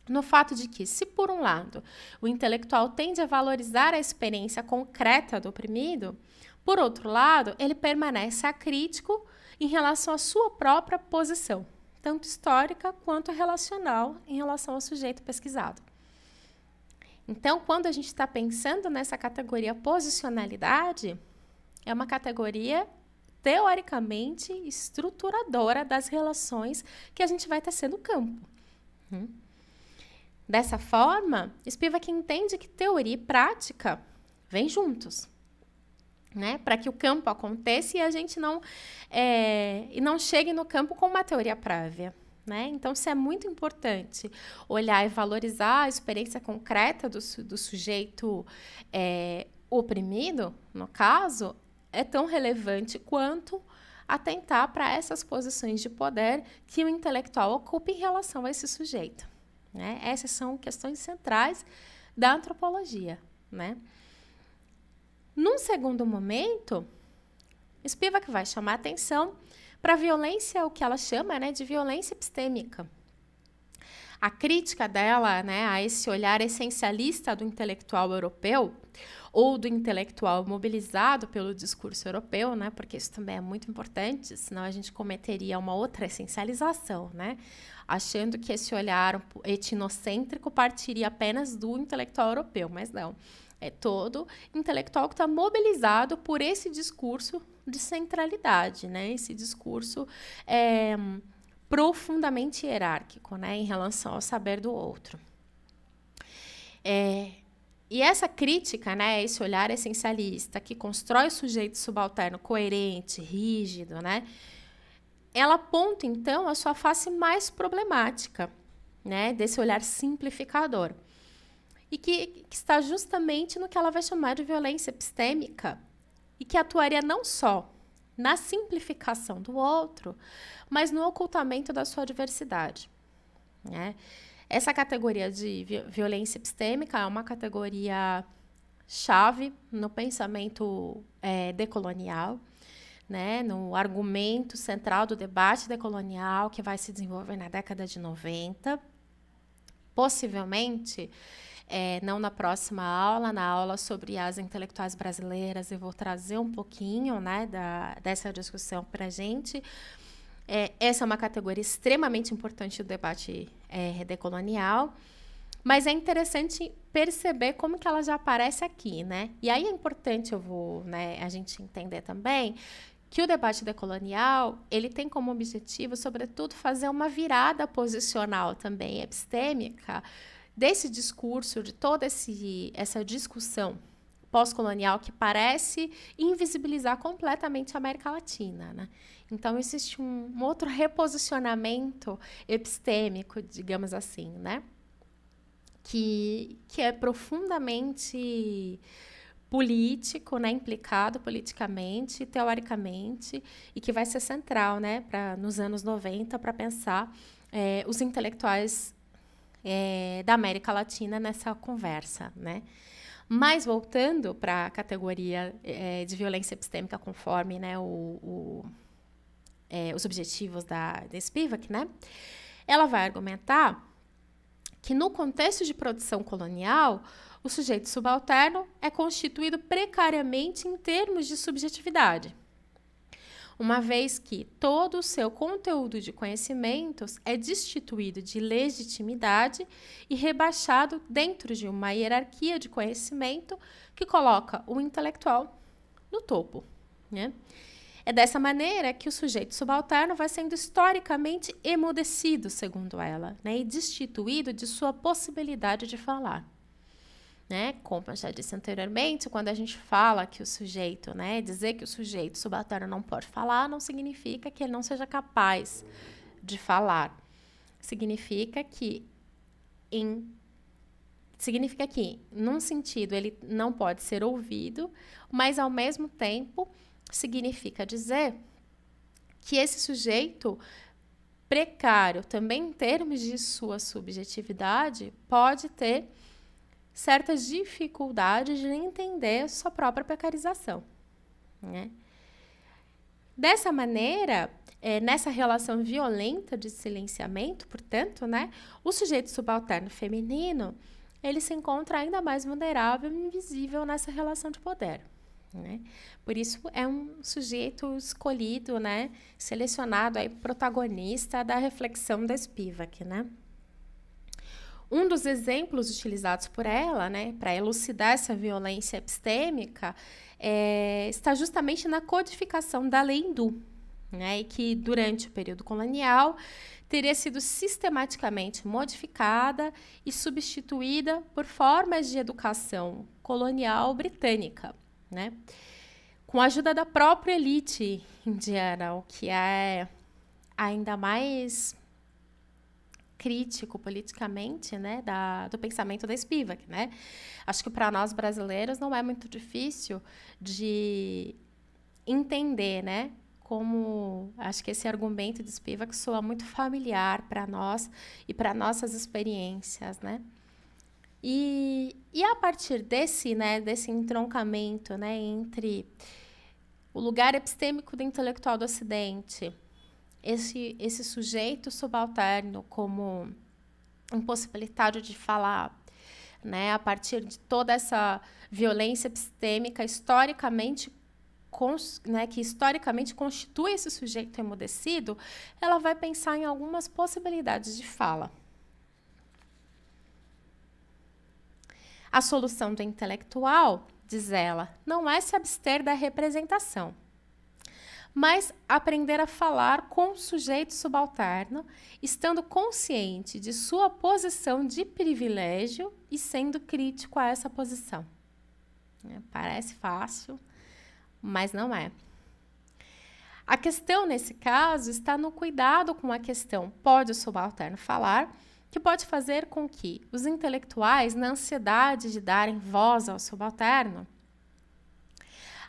no fato de que, se por um lado o intelectual tende a valorizar a experiência concreta do oprimido, por outro lado, ele permanece acrítico em relação à sua própria posição, tanto histórica quanto relacional em relação ao sujeito pesquisado. Então, quando a gente está pensando nessa categoria posicionalidade, é uma categoria teoricamente estruturadora das relações que a gente vai tecer no campo. Dessa forma, Spivak entende que teoria e prática vêm juntos, né, para que o campo aconteça e a gente não chegue no campo com uma teoria prévia. Né? Então, isso é muito importante, olhar e valorizar a experiência concreta do sujeito oprimido, no caso, é tão relevante quanto atentar para essas posições de poder que o intelectual ocupa em relação a esse sujeito. Né? Essas são questões centrais da antropologia. Né? Num segundo momento, Spivak vai chamar a atenção para a violência, o que ela chama, né, de violência epistêmica. A crítica dela, né, a esse olhar essencialista do intelectual europeu, ou do intelectual mobilizado pelo discurso europeu, né, porque isso também é muito importante, senão a gente cometeria uma outra essencialização, né, achando que esse olhar etnocêntrico partiria apenas do intelectual europeu, mas não. É todo intelectual que está mobilizado por esse discurso de centralidade, né? Esse discurso profundamente hierárquico, né? Em relação ao saber do outro. E essa crítica, né? Esse olhar essencialista que constrói o sujeito subalterno coerente, rígido, né? Ela aponta, então, a sua face mais problemática, né? Desse olhar simplificador. E que está justamente no que ela vai chamar de violência epistêmica, e que atuaria não só na simplificação do outro, mas no ocultamento da sua diversidade. Né? Essa categoria de violência epistêmica é uma categoria chave no pensamento decolonial, né? No argumento central do debate decolonial que vai se desenvolver na década de 90, possivelmente. Não na próxima aula, na aula sobre as intelectuais brasileiras, eu vou trazer um pouquinho, né, dessa discussão para a gente. Essa é uma categoria extremamente importante do debate decolonial, mas é interessante perceber como que ela já aparece aqui, né? E aí é importante a gente entender também que o debate decolonial ele tem como objetivo, sobretudo, fazer uma virada posicional também epistêmica desse discurso, de toda essa discussão pós-colonial que parece invisibilizar completamente a América Latina, né? Então, existe um outro reposicionamento epistêmico, digamos assim, né? Que é profundamente político, né, implicado politicamente, teoricamente, e que vai ser central, né, nos anos 90 para pensar os intelectuais da América Latina nessa conversa, né? Mas voltando para a categoria de violência epistêmica conforme, né, os objetivos da Spivak, né? Ela vai argumentar que no contexto de produção colonial, o sujeito subalterno é constituído precariamente em termos de subjetividade, uma vez que todo o seu conteúdo de conhecimentos é destituído de legitimidade e rebaixado dentro de uma hierarquia de conhecimento que coloca o intelectual no topo, né? É dessa maneira que o sujeito subalterno vai sendo historicamente emudecido, segundo ela, né, e destituído de sua possibilidade de falar. Né? Como eu já disse anteriormente, quando a gente fala que o sujeito, né, dizer que o sujeito subalterno não pode falar, não significa que ele não seja capaz de falar. Significa que, num sentido, ele não pode ser ouvido, mas, ao mesmo tempo, significa dizer que esse sujeito precário, também em termos de sua subjetividade, pode ter certas dificuldades de entender sua própria precarização, né? Dessa maneira, nessa relação violenta de silenciamento, portanto, né, o sujeito subalterno feminino, ele se encontra ainda mais vulnerável e invisível nessa relação de poder, né? Por isso, é um sujeito escolhido, né, selecionado, aí, protagonista da reflexão da Spivak, né? Um dos exemplos utilizados por ela, né, para elucidar essa violência epistêmica, está justamente na codificação da lei hindu, né, e que durante o período colonial teria sido sistematicamente modificada e substituída por formas de educação colonial britânica, né, com a ajuda da própria elite indiana, o que é ainda mais crítico politicamente, né, do pensamento da Spivak, né? Acho que para nós brasileiros não é muito difícil de entender, né, como acho que esse argumento de Spivak soa muito familiar para nós e para nossas experiências, né? E a partir desse entroncamento, né, entre o lugar epistêmico do intelectual do Ocidente, esse sujeito subalterno como impossibilitado de falar, né, a partir de toda essa violência epistêmica que historicamente constitui esse sujeito emudecido, ela vai pensar em algumas possibilidades de fala. A solução do intelectual, diz ela, não é se abster da representação, mas aprender a falar com o sujeito subalterno, estando consciente de sua posição de privilégio e sendo crítico a essa posição. Parece fácil, mas não é. A questão, nesse caso, está no cuidado com a questão pode o subalterno falar, que pode fazer com que os intelectuais, na ansiedade de darem voz ao subalterno,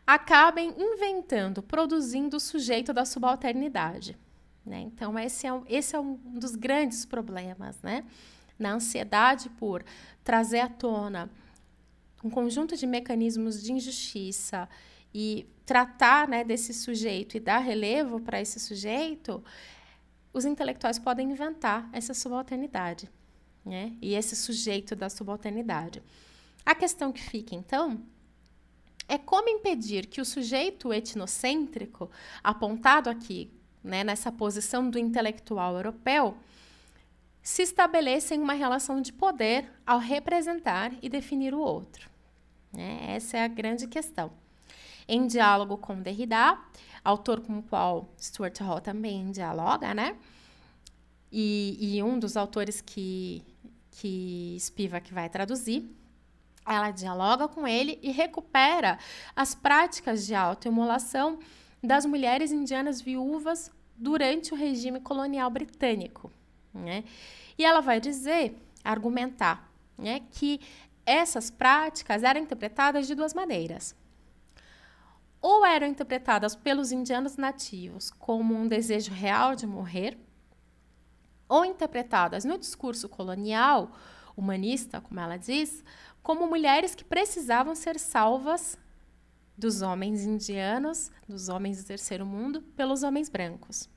acabem inventando, produzindo o sujeito da subalternidade, né? Então, esse é um dos grandes problemas, né? Na ansiedade por trazer à tona um conjunto de mecanismos de injustiça e tratar, né, desse sujeito e dar relevo para esse sujeito, os intelectuais podem inventar essa subalternidade, né? E esse sujeito da subalternidade. A questão que fica, então, é como impedir que o sujeito etnocêntrico, apontado aqui, né, nessa posição do intelectual europeu, se estabeleça em uma relação de poder ao representar e definir o outro, né? Essa é a grande questão. Em diálogo com Derrida, autor com o qual Stuart Hall também dialoga, né? E um dos autores que Spivak vai traduzir, Ela dialoga com ele e recupera as práticas de autoimolação das mulheres indianas viúvas durante o regime colonial britânico, né? E ela vai argumentar, né, que essas práticas eram interpretadas de duas maneiras. Ou eram interpretadas pelos indianos nativos como um desejo real de morrer, ou interpretadas no discurso colonial, humanista, como ela diz, como mulheres que precisavam ser salvas dos homens indianos, dos homens do terceiro mundo, pelos homens brancos.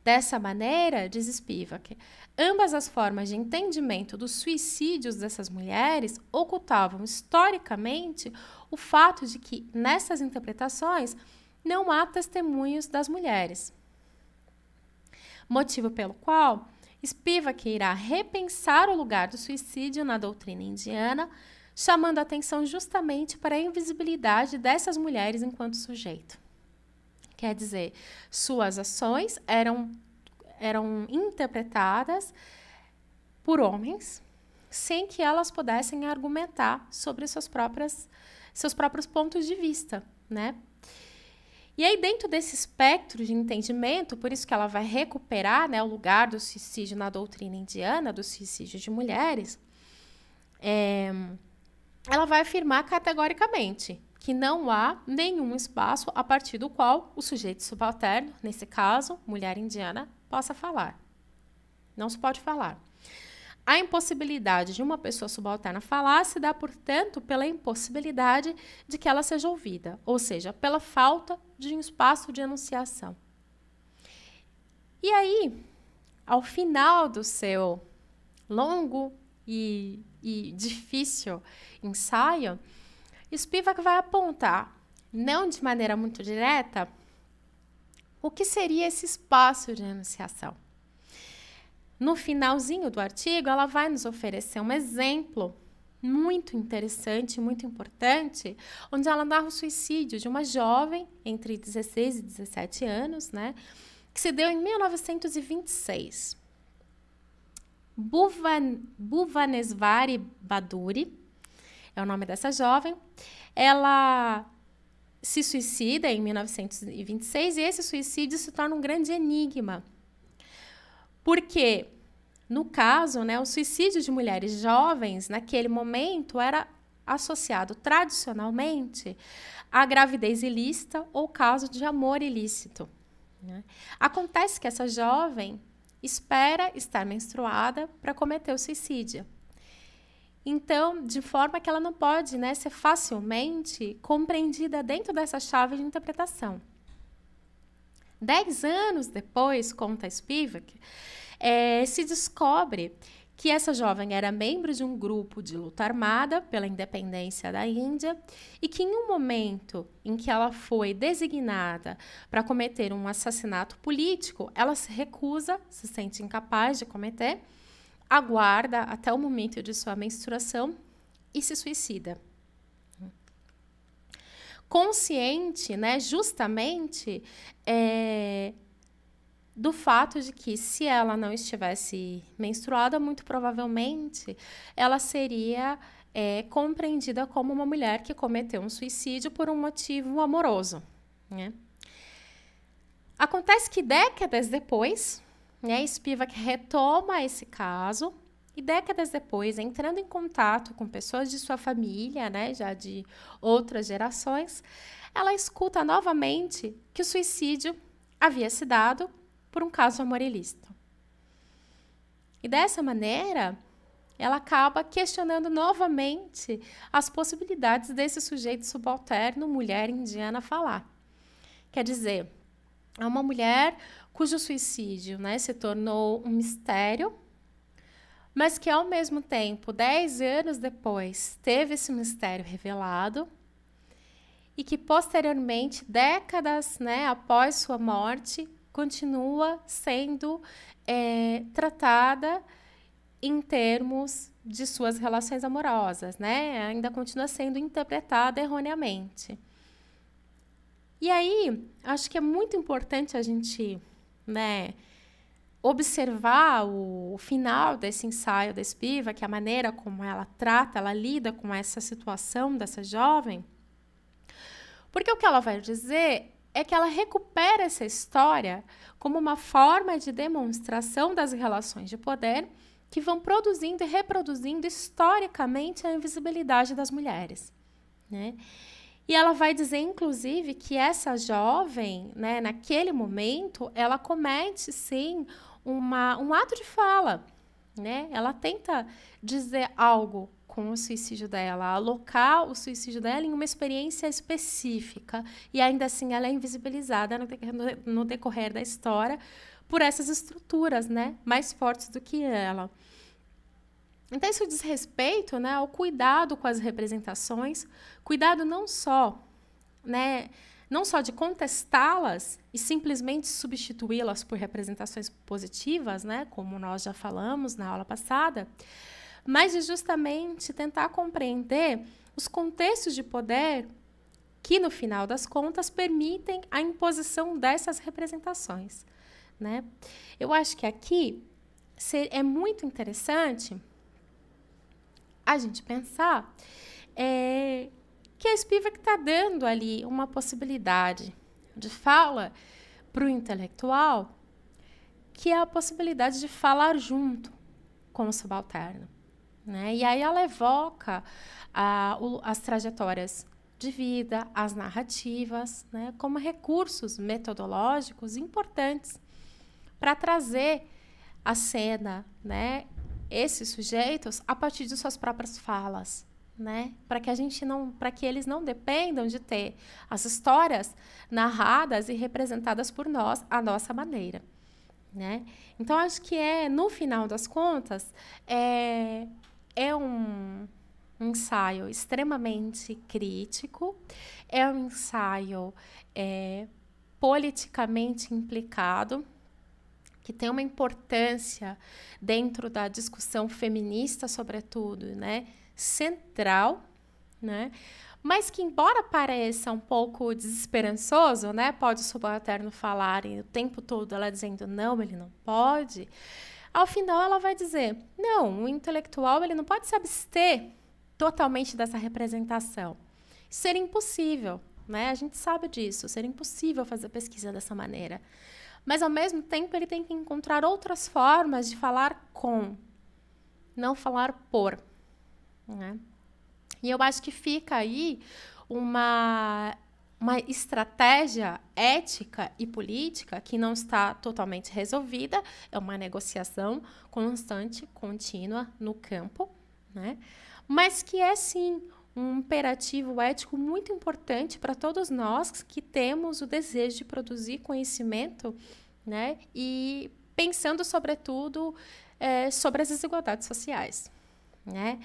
Dessa maneira, diz Spivak, ambas as formas de entendimento dos suicídios dessas mulheres ocultavam historicamente o fato de que, nessas interpretações, não há testemunhos das mulheres. Motivo pelo qual Spivak irá repensar o lugar do suicídio na doutrina indiana, chamando a atenção justamente para a invisibilidade dessas mulheres enquanto sujeito. Quer dizer, suas ações eram interpretadas por homens sem que elas pudessem argumentar sobre seus próprios pontos de vista, né? E aí, dentro desse espectro de entendimento, por isso que ela vai recuperar, né, o lugar do suicídio na doutrina indiana, do suicídio de mulheres, ela vai afirmar categoricamente que não há nenhum espaço a partir do qual o sujeito subalterno, nesse caso, mulher indiana, possa falar. Não se pode falar. A impossibilidade de uma pessoa subalterna falar se dá, portanto, pela impossibilidade de que ela seja ouvida, ou seja, pela falta de um espaço de enunciação. E aí, ao final do seu longo e difícil ensaio, Spivak vai apontar, não de maneira muito direta, o que seria esse espaço de enunciação. No finalzinho do artigo, ela vai nos oferecer um exemplo muito interessante, muito importante, onde ela narra o suicídio de uma jovem entre 16 e 17 anos, né, que se deu em 1926. Bhuvaneswari Baduri é o nome dessa jovem. Ela se suicida em 1926 e esse suicídio se torna um grande enigma. Porque, no caso, né, o suicídio de mulheres jovens, naquele momento, era associado tradicionalmente à gravidez ilícita ou caso de amor ilícito, né? Acontece que essa jovem espera estar menstruada para cometer o suicídio. Então, de forma que ela não pode, né, ser facilmente compreendida dentro dessa chave de interpretação. 10 anos depois, conta Spivak, se descobre que essa jovem era membro de um grupo de luta armada pela independência da Índia e que, em um momento em que ela foi designada para cometer um assassinato político, ela se recusa, se sente incapaz de cometer, aguarda até o momento de sua menstruação e se suicida. Consciente, né, justamente do fato de que, se ela não estivesse menstruada, muito provavelmente ela seria compreendida como uma mulher que cometeu um suicídio por um motivo amoroso, né? Acontece que décadas depois, né, Spivak retoma esse caso e décadas depois, entrando em contato com pessoas de sua família, né, já de outras gerações, ela escuta novamente que o suicídio havia se dado por um caso de amor ilícito. E dessa maneira, ela acaba questionando novamente as possibilidades desse sujeito subalterno, mulher indiana, falar. Quer dizer, é uma mulher cujo suicídio, né, se tornou um mistério, mas que, ao mesmo tempo, 10 anos depois, teve esse mistério revelado e que, posteriormente, décadas, né, após sua morte, continua sendo tratada em termos de suas relações amorosas, né? Ainda continua sendo interpretada erroneamente. E aí, acho que é muito importante a gente, né, observar o final desse ensaio da Spivak, a maneira como ela trata, ela lida com essa situação dessa jovem, porque o que ela vai dizer é que ela recupera essa história como uma forma de demonstração das relações de poder que vão produzindo e reproduzindo historicamente a invisibilidade das mulheres, né? E ela vai dizer, inclusive, que essa jovem, né, naquele momento, ela comete, sim, um ato de fala, né? Ela tenta dizer algo com o suicídio dela, alocar o suicídio dela em uma experiência específica. E ainda assim ela é invisibilizada no decorrer da história por essas estruturas, né, mais fortes do que ela. Então, isso diz respeito, né, ao cuidado com as representações, cuidado não só, né, não só de contestá-las e simplesmente substituí-las por representações positivas, né, como nós já falamos na aula passada, mas de justamente tentar compreender os contextos de poder que, no final das contas, permitem a imposição dessas representações, né? Eu acho que aqui é muito interessante a gente pensar que a Spivak está dando ali uma possibilidade de fala para o intelectual, que é a possibilidade de falar junto com o subalterno, né? E aí ela evoca as trajetórias de vida, as narrativas, né, como recursos metodológicos importantes para trazer à cena, né, esses sujeitos a partir de suas próprias falas, né, para que eles não dependam de ter as histórias narradas e representadas por nós à nossa maneira, né? Então acho que no final das contas é um ensaio extremamente crítico, é um ensaio politicamente implicado, que tem uma importância dentro da discussão feminista, sobretudo, né, central, né, mas que, embora pareça um pouco desesperançoso, né, pode o subalterno falar e o tempo todo ela dizendo não, ele não pode, ao final ela vai dizer, não, o intelectual ele não pode se abster totalmente dessa representação. Seria impossível, né? A gente sabe disso, seria impossível fazer pesquisa dessa maneira. Mas, ao mesmo tempo, ele tem que encontrar outras formas de falar com, não falar por, né? E eu acho que fica aí uma estratégia ética e política que não está totalmente resolvida, é uma negociação constante, contínua no campo, né? Mas que é, sim, um imperativo ético muito importante para todos nós que temos o desejo de produzir conhecimento, né? E pensando, sobretudo, sobre as desigualdades sociais, né?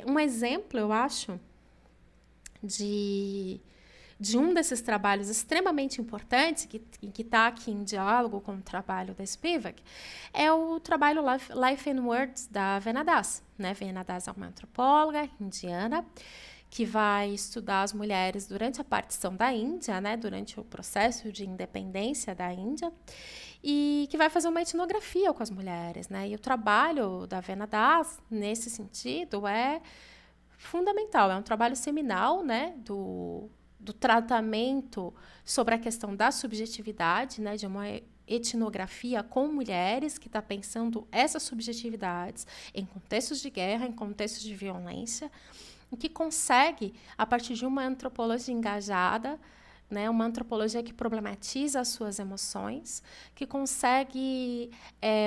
Um exemplo, eu acho, de um desses trabalhos extremamente importantes, que está aqui em diálogo com o trabalho da Spivak, é o trabalho Life and Words da Veena Das, né? Veena Das é uma antropóloga indiana que vai estudar as mulheres durante a partição da Índia, né? Durante o processo de independência da Índia, e que vai fazer uma etnografia com as mulheres, né? E o trabalho da Veena Das, nesse sentido, é fundamental, é um trabalho seminal, né? Do tratamento sobre a questão da subjetividade, né, de uma etnografia com mulheres que está pensando essas subjetividades em contextos de guerra, em contextos de violência, e que consegue, a partir de uma antropologia engajada, né, uma antropologia que problematiza as suas emoções, que consegue,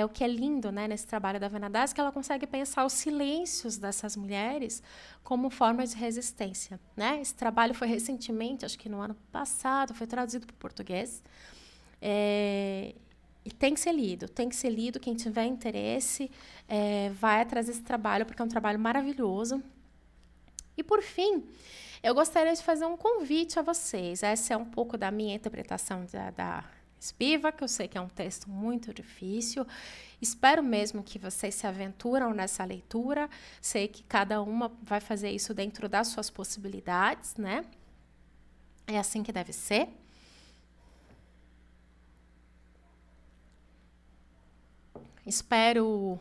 o que é lindo, né, nesse trabalho da Veena Das, que ela consegue pensar os silêncios dessas mulheres como forma de resistência, né? Esse trabalho foi recentemente, acho que no ano passado, foi traduzido para o português, e tem que ser lido, quem tiver interesse vai atrás desse trabalho, porque é um trabalho maravilhoso. E, por fim, eu gostaria de fazer um convite a vocês. Essa é um pouco da minha interpretação da Spivak, eu sei que é um texto muito difícil. Espero mesmo que vocês se aventuram nessa leitura. Sei que cada uma vai fazer isso dentro das suas possibilidades, né? É assim que deve ser. Espero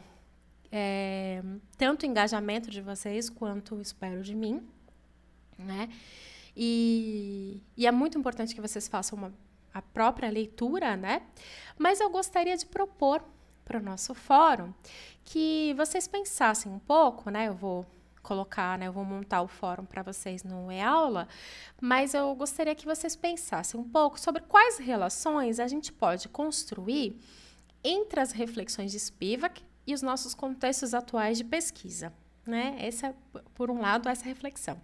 tanto o engajamento de vocês quanto espero de mim, né? E é muito importante que vocês façam a própria leitura, né? Mas eu gostaria de propor para o nosso fórum que vocês pensassem um pouco, né? Eu vou colocar, né? Eu vou montar o fórum para vocês no e-aula, mas eu gostaria que vocês pensassem um pouco sobre quais relações a gente pode construir entre as reflexões de Spivak e os nossos contextos atuais de pesquisa, né? Essa é, por um lado, essa reflexão.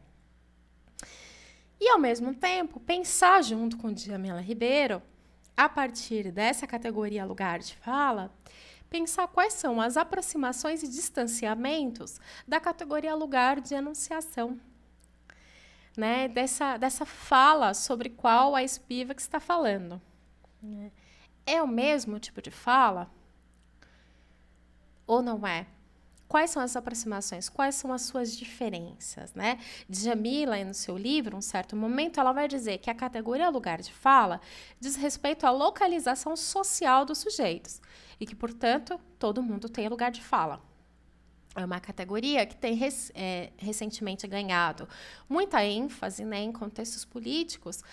E, ao mesmo tempo, pensar junto com Djamila Ribeiro, a partir dessa categoria lugar de fala, pensar quais são as aproximações e distanciamentos da categoria lugar de enunciação, né? Dessa fala sobre qual a Spivak está falando. É o mesmo tipo de fala? Ou não é? Quais são as aproximações? Quais são as suas diferenças, né? Djamila, no seu livro, um certo momento, ela vai dizer que a categoria lugar de fala diz respeito à localização social dos sujeitos e que, portanto, todo mundo tem lugar de fala. É uma categoria que tem recentemente ganhado muita ênfase, né, em contextos políticos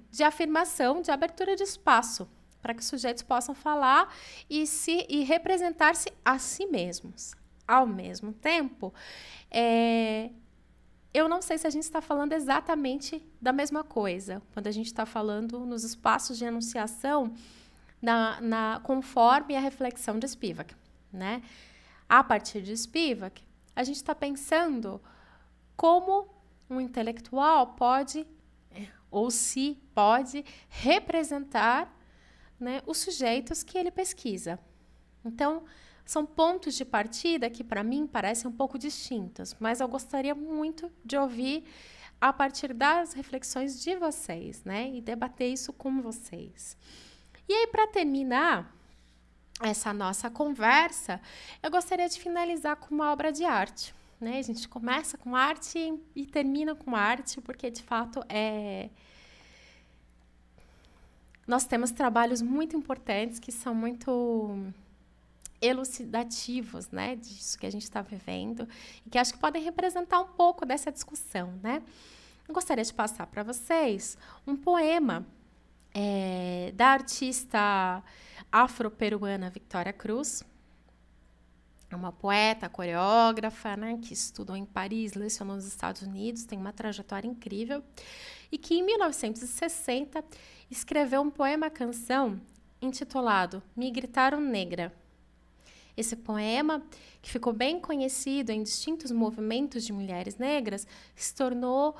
de afirmação, de abertura de espaço, para que os sujeitos possam falar e representar-se a si mesmos. Ao mesmo tempo, eu não sei se a gente está falando exatamente da mesma coisa, quando a gente está falando nos espaços de enunciação, conforme a reflexão de Spivak, né? A partir de Spivak, a gente está pensando como um intelectual pode, ou se pode, representar, né, os sujeitos que ele pesquisa. Então, são pontos de partida que, para mim, parecem um pouco distintos, mas eu gostaria muito de ouvir a partir das reflexões de vocês, né, e debater isso com vocês. E aí, para terminar essa nossa conversa, eu gostaria de finalizar com uma obra de arte, né? A gente começa com arte e termina com arte, porque, de fato, nós temos trabalhos muito importantes que são muito elucidativos, né, disso que a gente está vivendo e que acho que podem representar um pouco dessa discussão, né? Eu gostaria de passar para vocês um poema da artista afro-peruana Victoria Cruz. É uma poeta, coreógrafa, né, que estudou em Paris, lecionou nos Estados Unidos, tem uma trajetória incrível, e que em 1960 escreveu um poema-canção intitulado Me Gritaram Negra. Esse poema, que ficou bem conhecido em distintos movimentos de mulheres negras, se tornou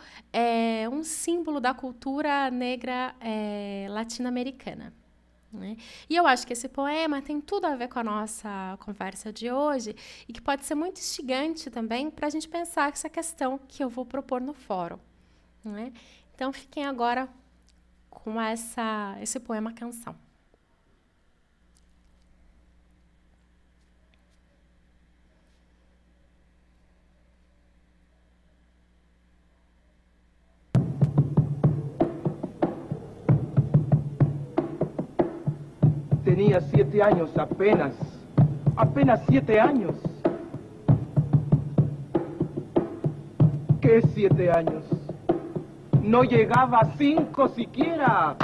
um símbolo da cultura negra latino-americana, né? E eu acho que esse poema tem tudo a ver com a nossa conversa de hoje e que pode ser muito instigante também para a gente pensar essa questão que eu vou propor no fórum, né? Então, fiquem agora com esse poema-canção. Tenía 7 años apenas 7 años. ¿Qué 7 años? No llegaba a 5 siquiera.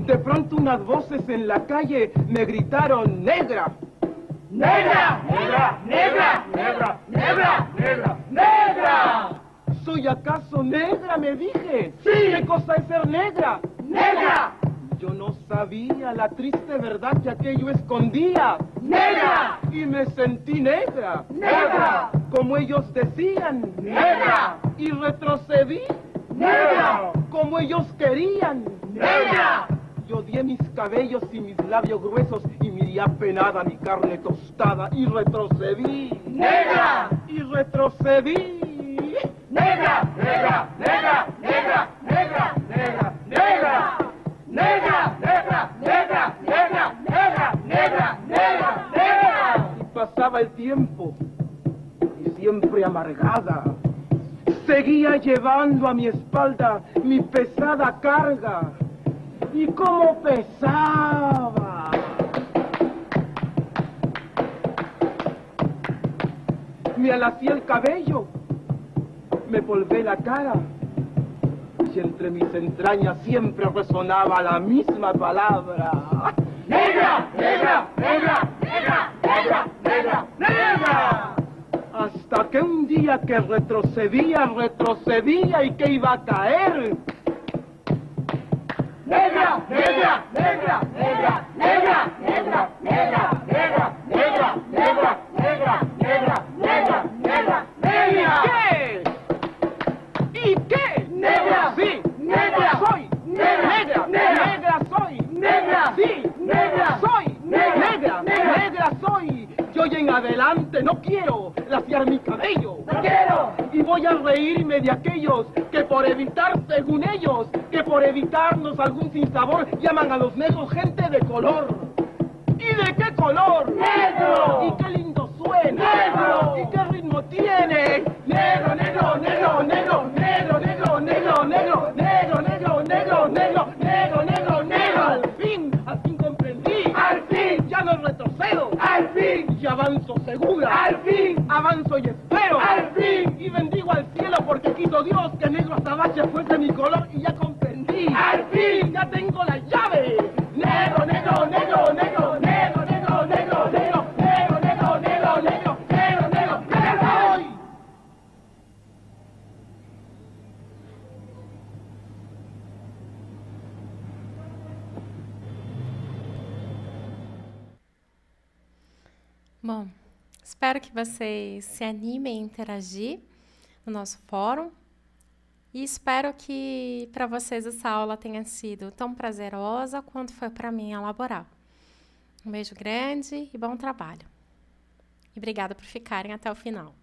De pronto unas voces en la calle me gritaron ¡Negra! ¡Negra! ¡Negra! ¡Negra! ¡Negra! ¡Negra! ¡Negra! ¡Negra! ¿Soy acaso negra? Me dije. ¡Sí! ¿Qué cosa es ser negra? ¡Negra! Yo no sabía la triste verdad que aquello escondía. ¡Negra! Y me sentí negra. ¡Negra! Como ellos decían. ¡Negra! Y retrocedí. ¡Negra! Como ellos querían. ¡Negra! Yo odié mis cabellos y mis labios gruesos y miré apenada mi carne tostada y retrocedí. ¡Negra! Y retrocedí. ¡Negra! ¡Negra! ¡Negra! ¡Negra! ¡Negra! ¡Negra! ¡Negra! ¡Negra! ¡Negra! ¡Negra! ¡Negra! ¡Negra! ¡Negra! ¡Negra! ¡Negra! Y pasaba el tiempo y siempre amargada seguía llevando a mi espalda mi pesada carga. Y cómo pesaba. Me alací el cabello, me polvé la cara, y entre mis entrañas siempre resonaba la misma palabra. ¡Negra! ¡Negra! ¡Negra! ¡Negra! ¡Negra! ¡Negra! ¡Negra! Hasta que un día que retrocedía y que iba a caer. ¡Negra! ¡Negra! ¡Negra! ¡Negra! ¡Negra! ¡Negra! ¡Negra! ¡Negra! ¡Negra! ¡Negra! ¡Negra! ¡Negra! ¡Negra! ¡Negra! ¡Negra! ¿Qué? ¿Y qué? ¡Negra! ¡Sí! ¡Negra! ¡Soy! ¡Negra! ¡Negra! ¡Negra soy! ¡Negra! ¡Sí! ¡Negra! ¡Soy! ¡Negra! ¡Negra soy! Yo hoy en adelante no quiero laciar mi cabello. ¡No quiero! Y voy a reírme de aquellos que por evitar, según ellos, que por evitarnos algún sinsabor, llaman a los negros gente de color. ¿Y de qué color? ¡Negro! ¿Y qué lindo suena? ¡Negro! ¿Y qué ritmo tiene? ¡Negro, negro, negro, negro, negro, negro, negro, negro, negro, negro, negro, negro, negro, negro, negro! Al fin comprendí. ¡Al fin! Ya no retrocedo. ¡Al fin! Y avanzo segura. ¡Al fin! Avanzo y espero. ¡Al fin! Y bendigo al cielo porque quiso Dios que negro azabache fuese mi color y ya comprendí. ¡Al fin! Ya tengo la llave. Negro, negro, negro, negro, negro, negro, negro, negro, negro, negro, negro, negro, negro, negro, negro. Bom, espero que vocês se animem a interagir no nosso fórum e espero que para vocês essa aula tenha sido tão prazerosa quanto foi para mim elaborar. Um beijo grande e bom trabalho. E obrigada por ficarem até o final.